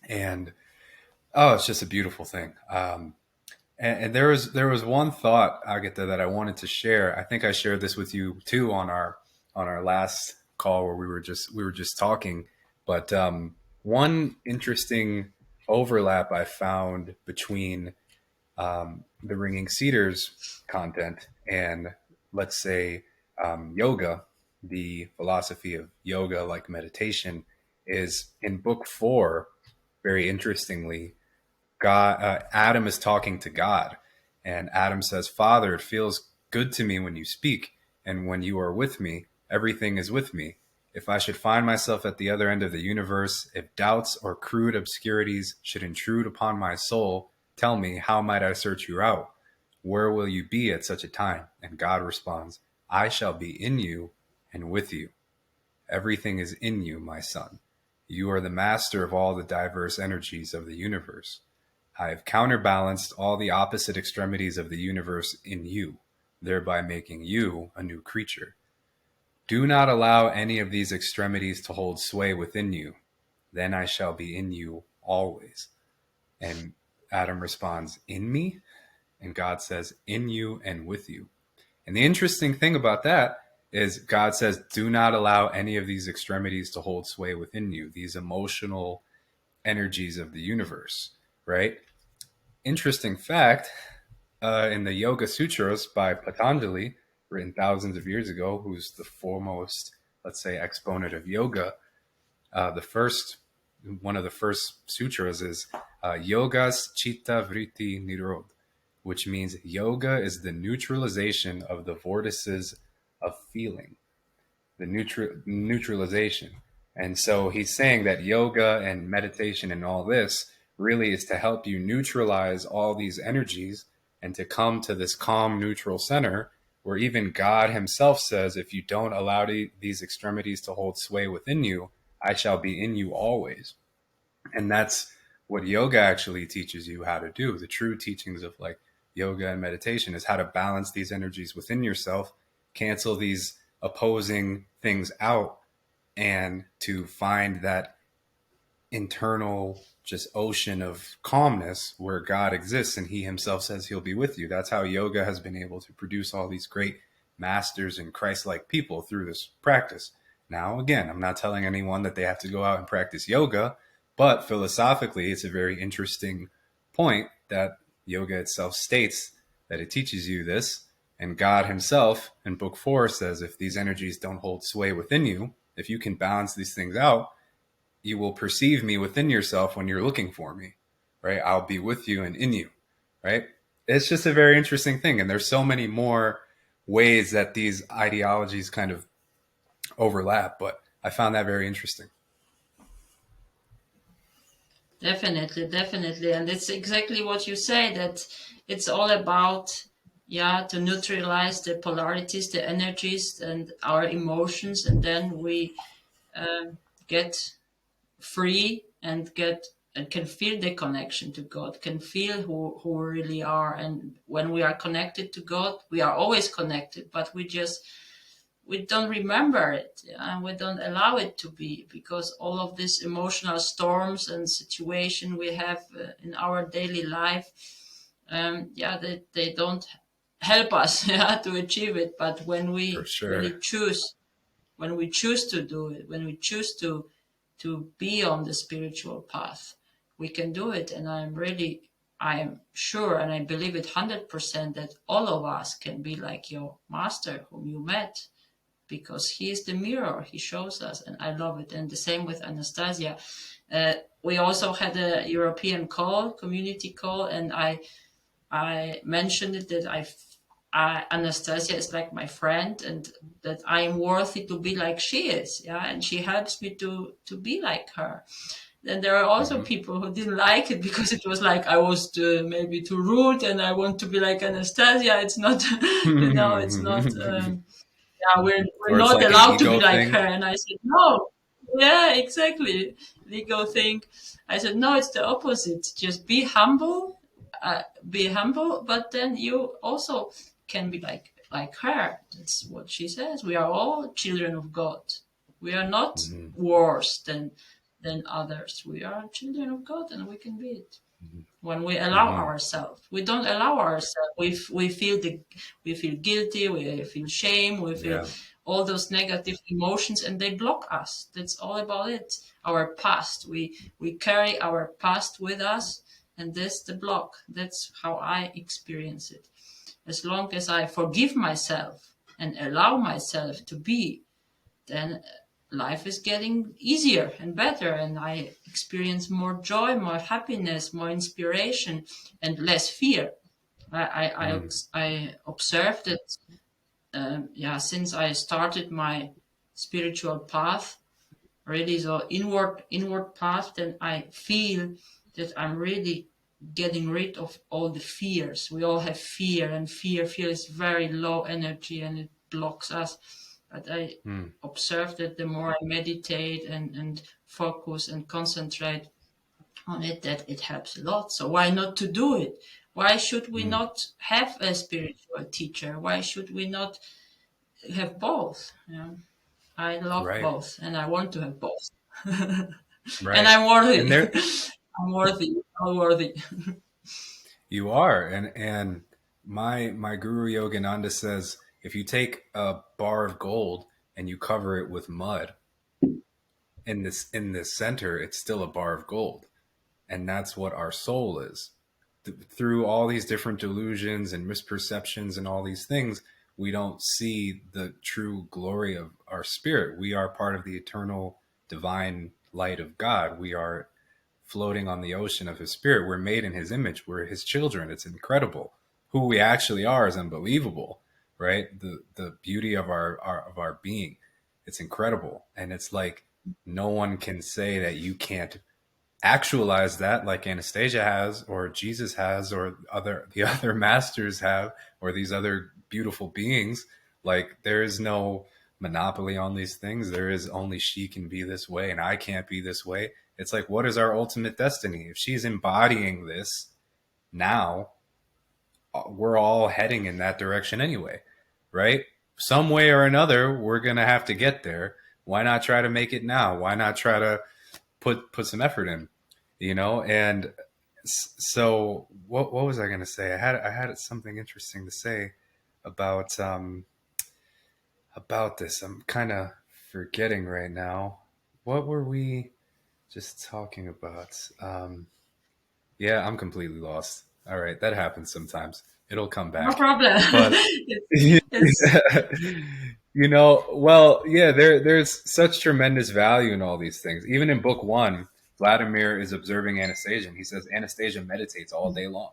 And oh, it's just a beautiful thing. And there was one thought, Agata, that I wanted to share. I think I shared this with you too on our last call where we were just talking. But one interesting overlap I found between the Ringing Cedars content and, let's say, yoga, the philosophy of yoga, like meditation, is in book 4. Very interestingly, Adam is talking to God, and Adam says, "Father, it feels good to me when you speak, and when you are with me, everything is with me. If I should find myself at the other end of the universe, if doubts or crude obscurities should intrude upon my soul, tell me, how might I search you out? Where will you be at such a time?" And God responds, "I shall be in you and with you. Everything is in you, my son. You are the master of all the diverse energies of the universe. I have counterbalanced all the opposite extremities of the universe in you, thereby making you a new creature. Do not allow any of these extremities to hold sway within you. Then I shall be in you always." And Adam responds, "In me?" And God says, "In you and with you." And the interesting thing about that is God says, do not allow any of these extremities to hold sway within you, these emotional energies of the universe, right? Interesting fact, in the Yoga Sutras by Patanjali, written thousands of years ago, who's the foremost, let's say, exponent of yoga, the first one of the first sutras is Yogas Chitta Vritti Nirodh, which means yoga is the neutralization of the vortices of feeling, the neutralization. And so he's saying that yoga and meditation and all this really is to help you neutralize all these energies and to come to this calm, neutral center where even God himself says, if you don't allow these extremities to hold sway within you, I shall be in you always. And that's what yoga actually teaches you how to do. The true teachings of like yoga and meditation is how to balance these energies within yourself, cancel these opposing things out, and to find that internal just ocean of calmness where God exists and he himself says he'll be with you. That's how yoga has been able to produce all these great masters and Christ-like people through this practice. Now, again, I'm not telling anyone that they have to go out and practice yoga, but philosophically, it's a very interesting point that yoga itself states that it teaches you this. And God himself in book 4 says, if these energies don't hold sway within you, if you can balance these things out, you will perceive me within yourself when you're looking for me, right? I'll be with you and in you, right? It's just a very interesting thing. And there's so many more ways that these ideologies kind of overlap, but I found that very interesting.
Definitely, definitely. And it's exactly what you say, that it's all about, yeah, to neutralize the polarities, the energies, and our emotions. And then we get free and get and can feel the connection to God, can feel who we really are. And when we are connected to God, we are always connected, but we don't remember it, and we don't allow it to be, because all of these emotional storms and situation we have in our daily life, they don't help us yeah, to achieve it. But when
For
we
sure.
really choose, when we choose to do it, when we choose to be on the spiritual path, we can do it. And I am sure, and I believe it 100% that all of us can be like your master whom you met, because he is the mirror. He shows us, and I love it. And the same with Anastasia. We also had a European call, community call, and I mentioned it that Anastasia is like my friend, and that I am worthy to be like she is. Yeah, and she helps me to be like her. Then there are also
Mm-hmm.
people who didn't like it because it was like I was maybe too rude, and I want to be like Anastasia. It's not, it's not. Yeah, we're
Or it's
not
like an
allowed to be
ego
like her.
thing.
And I said, no. Yeah, exactly. Legal thing. I said, no, it's the opposite. Just be humble, but then you also can be like her. That's what she says. We are all children of God. We are not
Mhm.
worse than others. We are children of God, and we can be it when we allow
Mhm.
ourselves. We don't allow ourselves. We feel guilty. We feel shame. We feel
Yeah.
all those negative emotions, and they block us. That's all about it. Our past. We carry our past with us, and that's the block. That's how I experience it. As long as I forgive myself and allow myself to be, then life is getting easier and better, and I experience more joy, more happiness, more inspiration, and less fear.
Mm.
I observed that, yeah, since I started my spiritual path, really the inward path, then I feel that I'm really getting rid of all the fears. We all have fear, and fear is very low energy and it blocks us. But I
Mm.
observe that the more I meditate and focus and concentrate on it, that it helps a lot. So why not to do it? Why should we
Mm.
not have a spiritual teacher? Why should we not have both? Yeah. I love
Right.
both, and I want to have both. And
Right.
I'm
And
worthy.
there
I'm worthy. I'm worthy.
you are. And my guru Yogananda says if you take a bar of gold and you cover it with mud, in the center, it's still a bar of gold. And that's what our soul is. Through all these different delusions and misperceptions and all these things, we don't see the true glory of our spirit. We are part of the eternal divine light of God. We are floating on the ocean of his spirit. We're made in his image. We're his children. It's incredible. Who we actually are is unbelievable, right? The beauty of our being. It's incredible. And it's like no one can say that you can't actualize that like Anastasia has or Jesus has or the other masters have or these other beautiful beings. Like there is no monopoly on these things. There is only she can be this way and I can't be this way. It's like, what is our ultimate destiny? If she's embodying this now, we're all heading in that direction anyway, right? Some way or another, we're going to have to get there. Why not try to make it now? Why not try to put some effort in, and so what was I going to say? I had something interesting to say about this. I'm kind of forgetting right now. What were we just talking about? Yeah, I'm completely lost. All right, that happens sometimes. It'll come
No
back.
problem.
But
It's
well, yeah, there's such tremendous value in all these things. Even in book one, Vladimir is observing Anastasia, and he says Anastasia meditates all day long,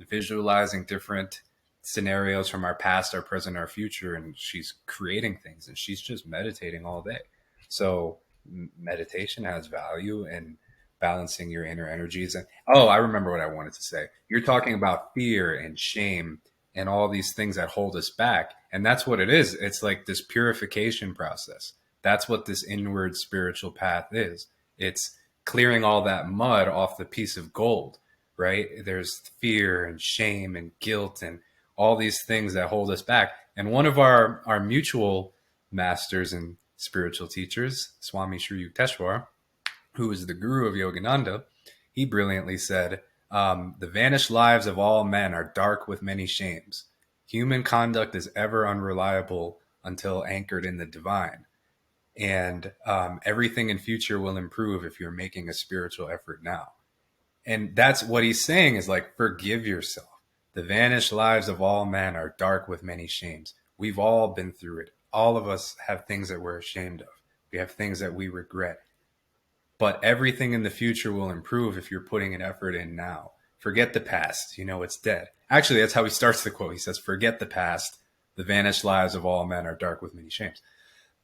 visualizing different scenarios from our past, our present, our future, and she's creating things, and she's just meditating all day. So meditation has value in balancing your inner energies. And oh, I remember what I wanted to say. You're talking about fear and shame and all these things that hold us back, and that's what it is. It's like this purification process. That's what this inward spiritual path is. It's clearing all that mud off the piece of gold, right? There's fear and shame and guilt and all these things that hold us back. And one of our mutual masters and spiritual teachers, Swami Sri Yukteswar, who is the guru of Yogananda, he brilliantly said, the vanished lives of all men are dark with many shames. Human conduct is ever unreliable until anchored in the divine. And everything in future will improve if you're making a spiritual effort now. And that's what he's saying is like, forgive yourself. The vanished lives of all men are dark with many shames. We've all been through it. All of us have things that we're ashamed of. We have things that we regret. But everything in the future will improve if you're putting an effort in now. Forget the past. It's dead. Actually, that's how he starts the quote. He says, forget the past. The vanished lives of all men are dark with many shames.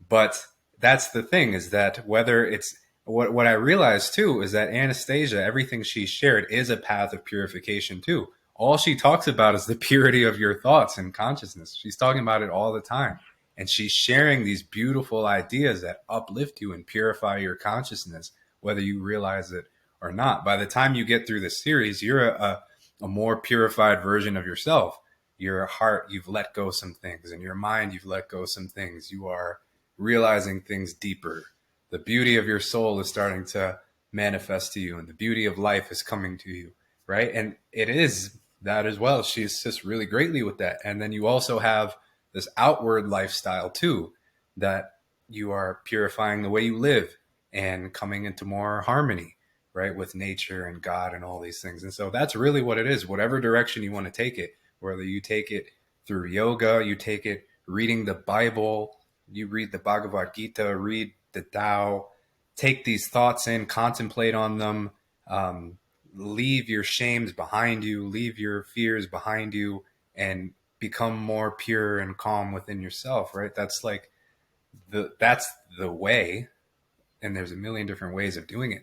But that's the thing, is that whether it's what I realized too is that Anastasia, everything she shared is a path of purification too. All she talks about is the purity of your thoughts and consciousness. She's talking about it all the time. And she's sharing these beautiful ideas that uplift you and purify your consciousness, whether you realize it or not. By the time you get through the series, you're a more purified version of yourself. your heart, you've let go some things. In your mind, you've let go some things. You are realizing things deeper. The beauty of your soul is starting to manifest to you, and the beauty of life is coming to you, right? And it is that as well. She assists really greatly with that. And then you also have this outward lifestyle too, that you are purifying the way you live and coming into more harmony, right, with nature and God and all these things. And so that's really what it is. Whatever direction you want to take it, whether you take it through yoga, you take it reading the Bible, you read the Bhagavad Gita, read the Tao, take these thoughts in, contemplate on them, leave your shames behind you, leave your fears behind you, and become more pure and calm within yourself, right? That's the way, and there's a million different ways of doing it.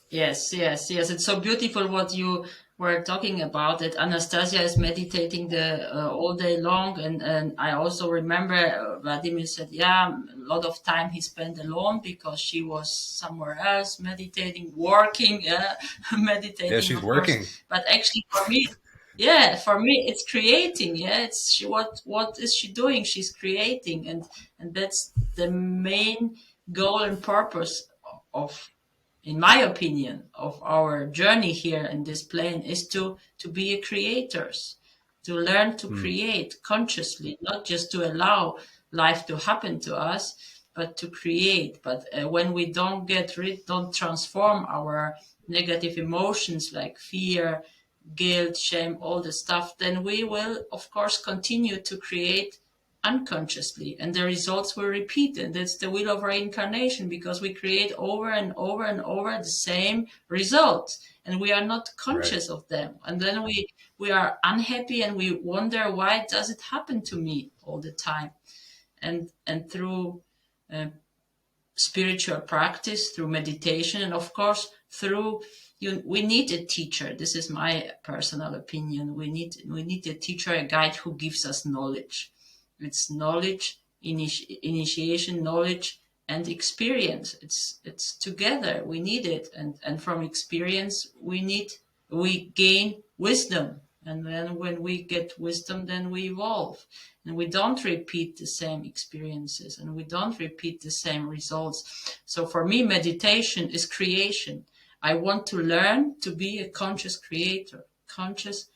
Yes, yes, yes. It's so beautiful what you were talking about. That Anastasia is meditating the all day long, and I also remember Vladimir said, yeah, a lot of time he spent alone because she was somewhere else meditating, working, yeah,
Yeah,
meditating,
she's
of course.
working.
But actually, for me, yeah, for me, it's creating. Yeah, it's she. What is she doing? She's creating, and that's the main goal and purpose of, in my opinion, of our journey here in this plane is to be creators, to learn to
Mm,
create consciously, not just to allow life to happen to us, but to create. But when we don't transform our negative emotions like fear, guilt, shame, all the stuff, then we will, of course, continue to create unconsciously, and the results will repeat. And that's the wheel of reincarnation, because we create over and over and over the same results, and we are not
right.
conscious of them. And then we are unhappy, and we wonder, why does it happen to me all the time? And through uh, spiritual practice, through meditation, and of course through we need a teacher. This is my personal opinion. We need a teacher, a guide who gives us knowledge. It's knowledge, initiation, knowledge, and experience. It's together. We need it, and from experience we gain wisdom. And then when we get wisdom, then we evolve, and we don't repeat the same experiences, and we don't repeat the same results. So for me, meditation is creation. I want to learn to be a conscious creator, conscious,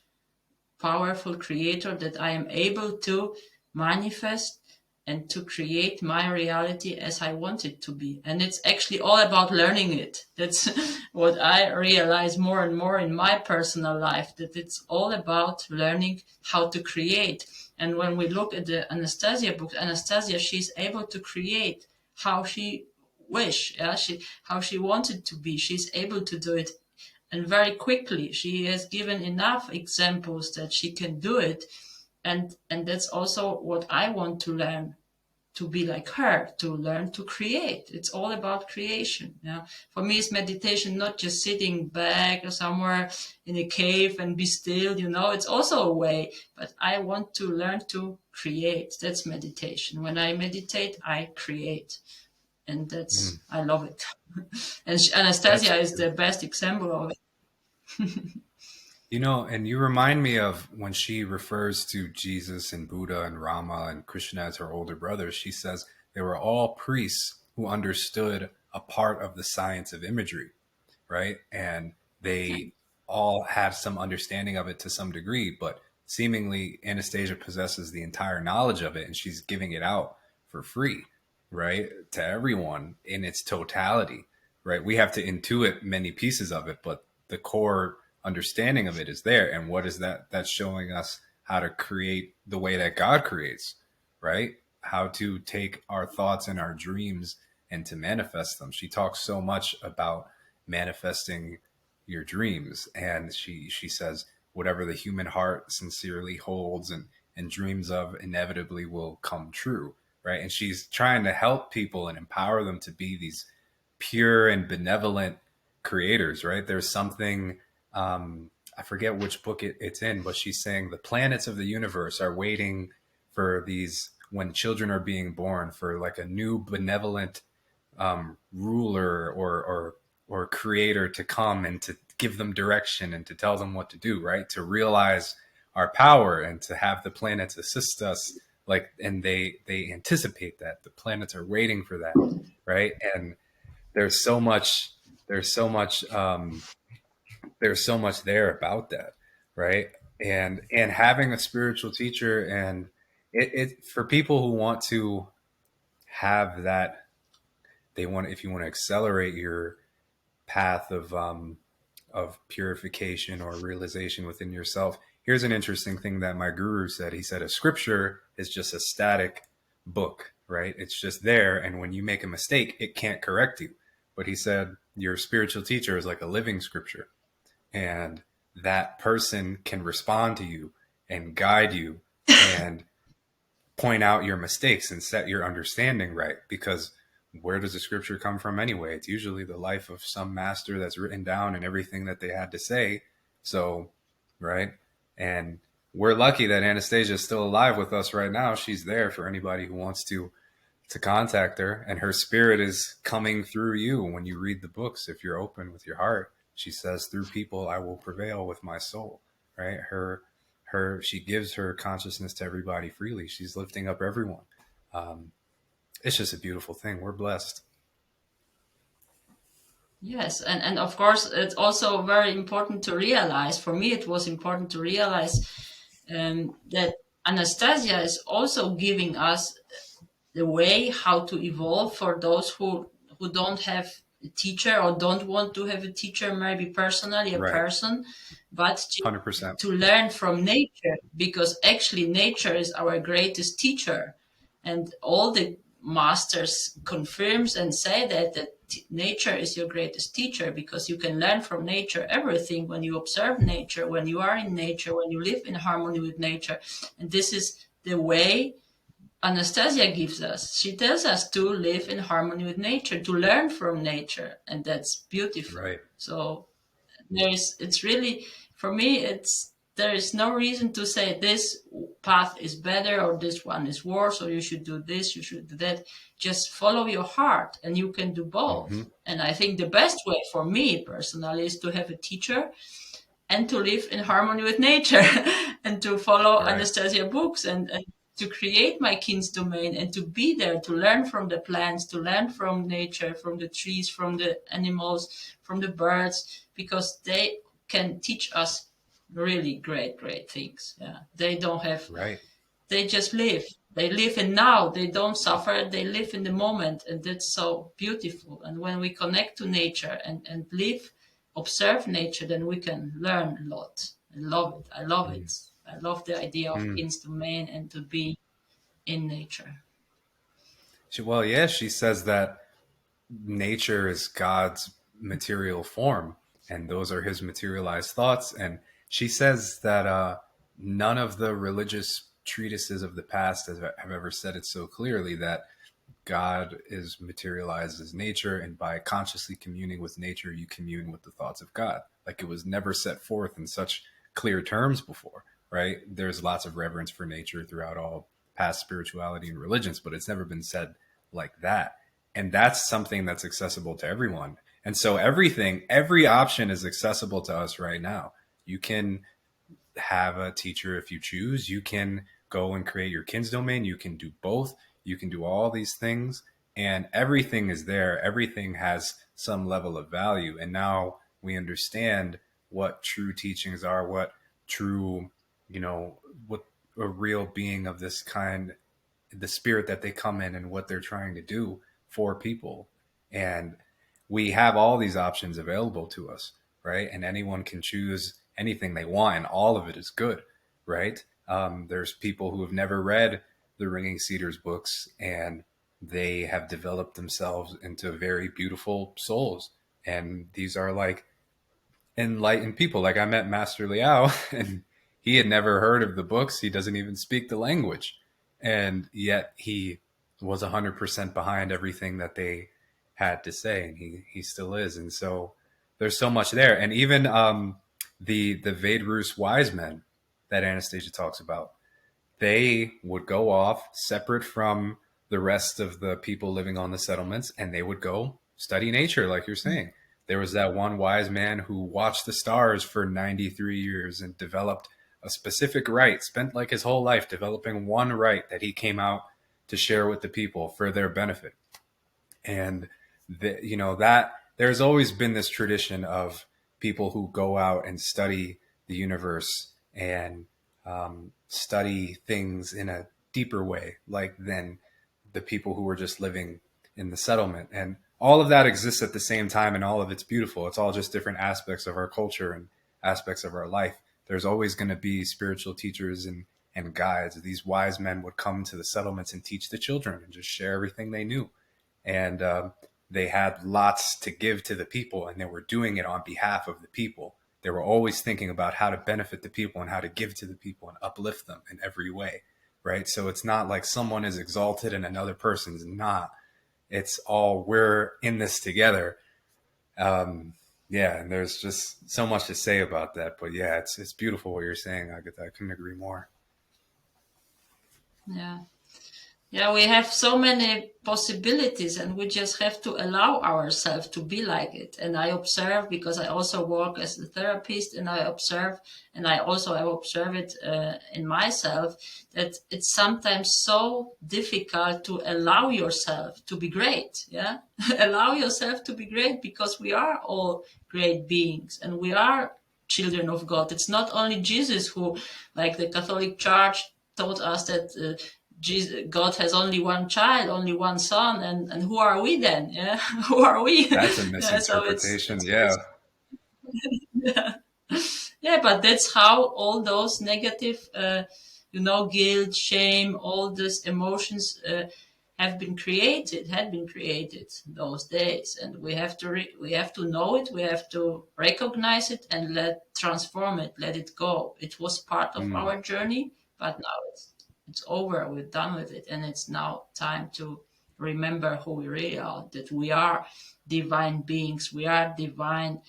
powerful creator, that I am able to manifest and to create my reality as I want it to be. And it's actually all about learning it. That's what I realize more and more in my personal life, that it's all about learning how to create. And when we look at the Anastasia book, Anastasia, she's able to create how she wish, yeah, how she wanted to be. She's able to do it, and very quickly. She has given enough examples that she can do it, and that's also what I want to learn, to be like her, to learn to create. It's all about creation. Yeah. For me, it's meditation, not just sitting back or somewhere in a cave and be still. It's also a way, but I want to learn to create. That's meditation. When I meditate, I create, and
Mm,
I love it. And
that's
Anastasia is the best example of it.
And you remind me of when she refers to Jesus and Buddha and Rama and Krishna as her older brothers, she says they were all priests who understood a part of the science of imagery, right? And they all have some understanding of it to some degree, but seemingly Anastasia possesses the entire knowledge of it, and she's giving it out for free, right? To everyone in its totality, right? We have to intuit many pieces of it, but the core understanding of it is there. And what is that? That's showing us how to create the way that God creates, right? How to take our thoughts and our dreams and to manifest them. She talks so much about manifesting your dreams, and she says whatever the human heart sincerely holds and dreams of inevitably will come true, right? And she's trying to help people and empower them to be these pure and benevolent creators, right? There's something, I forget which book it's in, but she's saying the planets of the universe are waiting for these, when children are being born, for like a new benevolent ruler or or creator to come and to give them direction and to tell them what to do, right? To realize our power and to have the planets assist us, like, and they anticipate that the planets are waiting for that, right? And there's so much there's so much there's so much there about that, right? And having a spiritual teacher, and it for people who want to have that, they want, if you want to accelerate your path of purification or realization within yourself. Here's an interesting thing that my guru said. He said a scripture is just a static book, right? It's just there, and when you make a mistake, it can't correct you. But he said your spiritual teacher is like a living scripture, and that person can respond to you and guide you and point out your mistakes and set your understanding right. Because where does the scripture come from anyway? It's usually the life of some master that's written down and everything that they had to say. So, right. And we're lucky that Anastasia is still alive with us right now. She's there for anybody who wants to contact her, and her spirit is coming through you when you read the books. If you're open with your heart, she says, through people I will prevail with my soul, right? She gives her consciousness to everybody freely. She's lifting up everyone. It's just a beautiful thing. We're blessed.
Yes, and of course, it's also very important to realize, for me, it was important to realize that Anastasia is also giving us the way how to evolve for those who don't have a teacher or don't want to have a teacher, maybe personally a
Right.
person, but
100%.
to learn from nature, because actually nature is our greatest teacher, and all the masters confirms and say that nature is your greatest teacher, because you can learn from nature everything when you observe nature, when you are in nature, when you live in harmony with nature. And this is the way Anastasia gives us. She tells us to live in harmony with nature, to learn from nature, and that's beautiful.
Right.
So it's really, for me, there is no reason to say this path is better or this one is worse, or you should do this, you should do that. Just follow your heart, and you can do
Mm-hmm.
both. And I think the best way for me personally is to have a teacher and to live in harmony with nature and to follow
Right.
Anastasia books, and to create my kin's domain and to be there, to learn from the plants, to learn from nature, from the trees, from the animals, from the birds, because they can teach us really great, great things. Yeah. They don't have,
Right.
they just live. They live in now. They don't suffer. They live in the moment. And that's so beautiful. And when we connect to nature and live, observe nature, then we can learn a lot. I love it. I love
Mm.
it. I love the idea of
Mm.
kin's domain and to be in nature.
Well, yeah, she says that nature is God's material form, and those are his materialized thoughts. And she says that none of the religious treatises of the past have ever said it so clearly, that God is materialized as nature, and by consciously communing with nature, you commune with the thoughts of God. Like, it was never set forth in such clear terms before, right? There's lots of reverence for nature throughout all past spirituality and religions, but it's never been said like that. And that's something that's accessible to everyone. And so every option is accessible to us right now. You can have a teacher if you choose. You can go and create your kin's domain. You can do both. You can do all these things, and everything is there. Everything has some level of value. And now we understand what true teachings are, what true, what a real being of this kind, the spirit that they come in, and what they're trying to do for people. And we have all these options available to us, right? And anyone can choose anything they want, and all of it is good, right? There's people who have never read the Ringing Cedars books, and they have developed themselves into very beautiful souls. And these are like enlightened people. Like, I met Master Liao, and he had never heard of the books. He doesn't even speak the language, and yet he was 100% behind everything that they had to say, and he still is. And so there's so much there. And even the Vedrus wise men that Anastasia talks about, they would go off separate from the rest of the people living on the settlements, and they would go study nature, like you're saying. There was that one wise man who watched the stars for 93 years and developed a specific rite, spent like his whole life developing one rite that he came out to share with the people for their benefit. And that there's always been this tradition of people who go out and study the universe and study things in a deeper way, like than the people who were just living in the settlement. And all of that exists at the same time, and all of it's beautiful. It's all just different aspects of our culture and aspects of our life. There's always going to be spiritual teachers and guides. These wise men would come to the settlements and teach the children and just share everything they knew. And they had lots to give to the people, and they were doing it on behalf of the people. They were always thinking about how to benefit the people and how to give to the people and uplift them in every way, right? So it's not like someone is exalted and another person's not. It's all, we're in this together. Yeah, and there's just so much to say about that. But yeah, it's beautiful what you're saying, Agatha. I couldn't agree more.
Yeah. Yeah, we have so many possibilities, and we just have to allow ourselves to be like it. And I observe, because I also work as a therapist, and I observe, and I also have observed it in myself, that it's sometimes so difficult to allow yourself to be great. Yeah, allow yourself to be great, because we are all great beings, and we are children of God. It's not only Jesus who, like the Catholic Church, taught us that. God has only one child, only one son, and who are we then? Yeah, who are we?
That's a
Yeah, so
misinterpretation. Yeah.
yeah. Yeah, but that's how all those negative, guilt, shame, all these emotions had been created those days, and we have to we have to know it, we have to recognize it, and transform it, let it go. It was part of
Mm,
our journey, but now it's over. We're done with it, and it's now time to remember who we really are. That we are divine beings. We are divine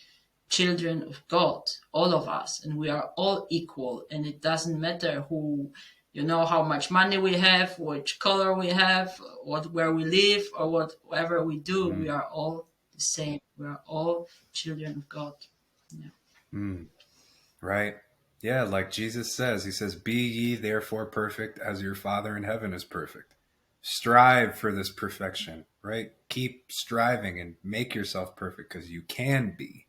children of God, all of us, and we are all equal. And it doesn't matter who, how much money we have, which color we have, where we live, or whatever we do. We
mm,
are all the same. We are all children of God. Yeah.
mm. Right. Yeah, like Jesus says, he says, "Be ye therefore perfect as your Father in heaven is perfect." Strive for this perfection, right? Keep striving and make yourself perfect, because you can be.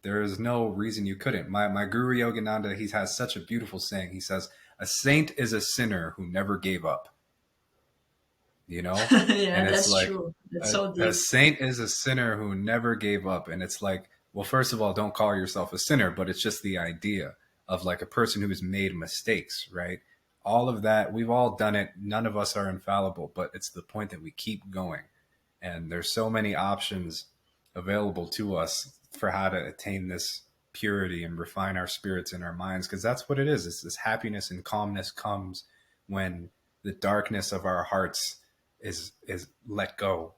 There is no reason you couldn't. My Guru Yogananda, he has such a beautiful saying. He says, "A saint is a sinner who never gave up." You know?
Yeah,
And it's
that's
like
true. That's so
a
deep.
saint is a sinner who never gave up. And it's like, well, first of all, don't call yourself a sinner, but it's just the idea of like a person who's made mistakes, right? All of that, we've all done it. None of us are infallible, but it's the point that we keep going. And there's so many options available to us for how to attain this purity and refine our spirits and our minds, because that's what it is. It's this happiness and calmness comes when the darkness of our hearts is let go.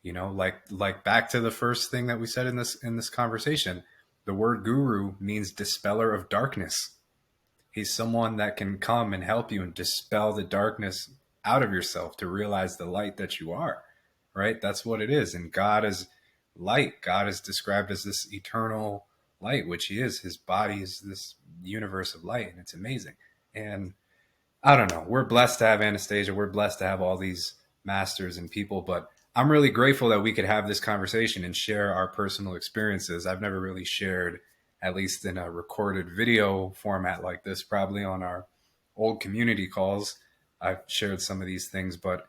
Like back to the first thing that we said in this conversation. The word guru means dispeller of darkness. He's someone that can come and help you and dispel the darkness out of yourself to realize the light that you are, right? That's what it is. And God is light. God is described as this eternal light, which he is. His body is this universe of light, and it's amazing. And I don't know. We're blessed to have Anastasia. We're blessed to have all these masters and people, but I'm really grateful that we could have this conversation and share our personal experiences. I've never really shared, at least in a recorded video format like this, probably on our old community calls. I've shared some of these things, but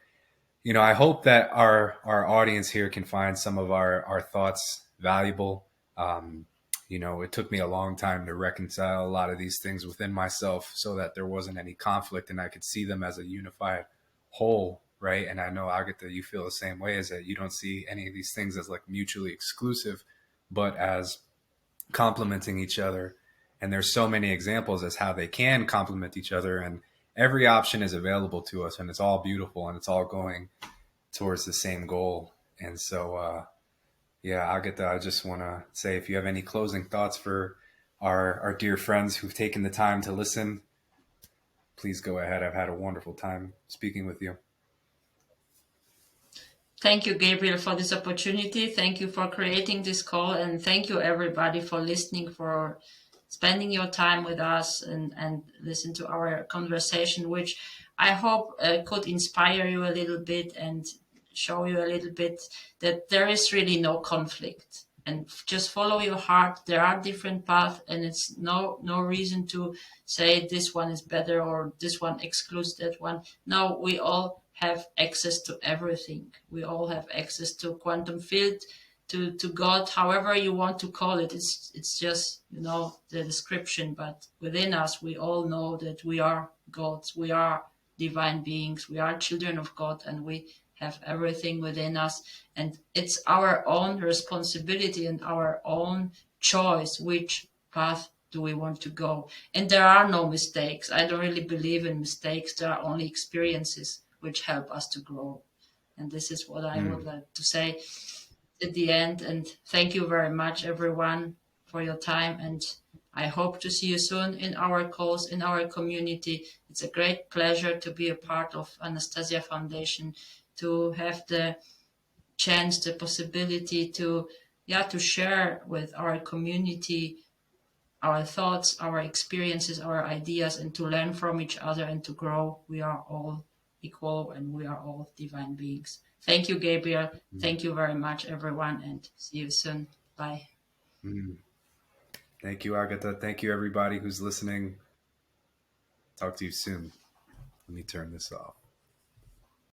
I hope that our audience here can find some of our thoughts valuable. It took me a long time to reconcile a lot of these things within myself so that there wasn't any conflict and I could see them as a unified whole, right? And I know, Agata, you feel the same way, is that you don't see any of these things as like mutually exclusive, but as complementing each other. And there's so many examples as how they can complement each other, and every option is available to us, and it's all beautiful, and it's all going towards the same goal. And so, yeah, Agata, I just want to say, if you have any closing thoughts for our dear friends who've taken the time to listen, please go ahead. I've had a wonderful time speaking with you.
Thank you, Gabriel, for this opportunity. Thank you for creating this call, and thank you, everybody, for listening, for spending your time with us and listen to our conversation, which I hope could inspire you a little bit and show you a little bit that there is really no conflict. And just follow your heart. There are different paths, and it's no reason to say this one is better or this one excludes that one. No, we all have access to everything. We all have access to quantum field, to God, however you want to call it. It's just, the description, but within us we all know that we are gods, we are divine beings, we are children of God, and we have everything within us, and it's our own responsibility and our own choice which path do we want to go. And there are no mistakes. I don't really believe in mistakes. There are only experiences which help us to grow. And this is what I would
Mm.
like to say at the end. And thank you very much, everyone, for your time. And I hope to see you soon in our calls, in our community. It's a great pleasure to be a part of Anastasia Foundation, to have the chance, the possibility to, to share with our community our thoughts, our experiences, our ideas, and to learn from each other and to grow. We are all equal and we are all divine beings. Thank you, Gabriel.
Mm.
Thank you very much, everyone, and see you soon. Bye.
Mm. Thank you, Agata. Thank you, everybody who's listening. Talk to you soon. Let me turn this off.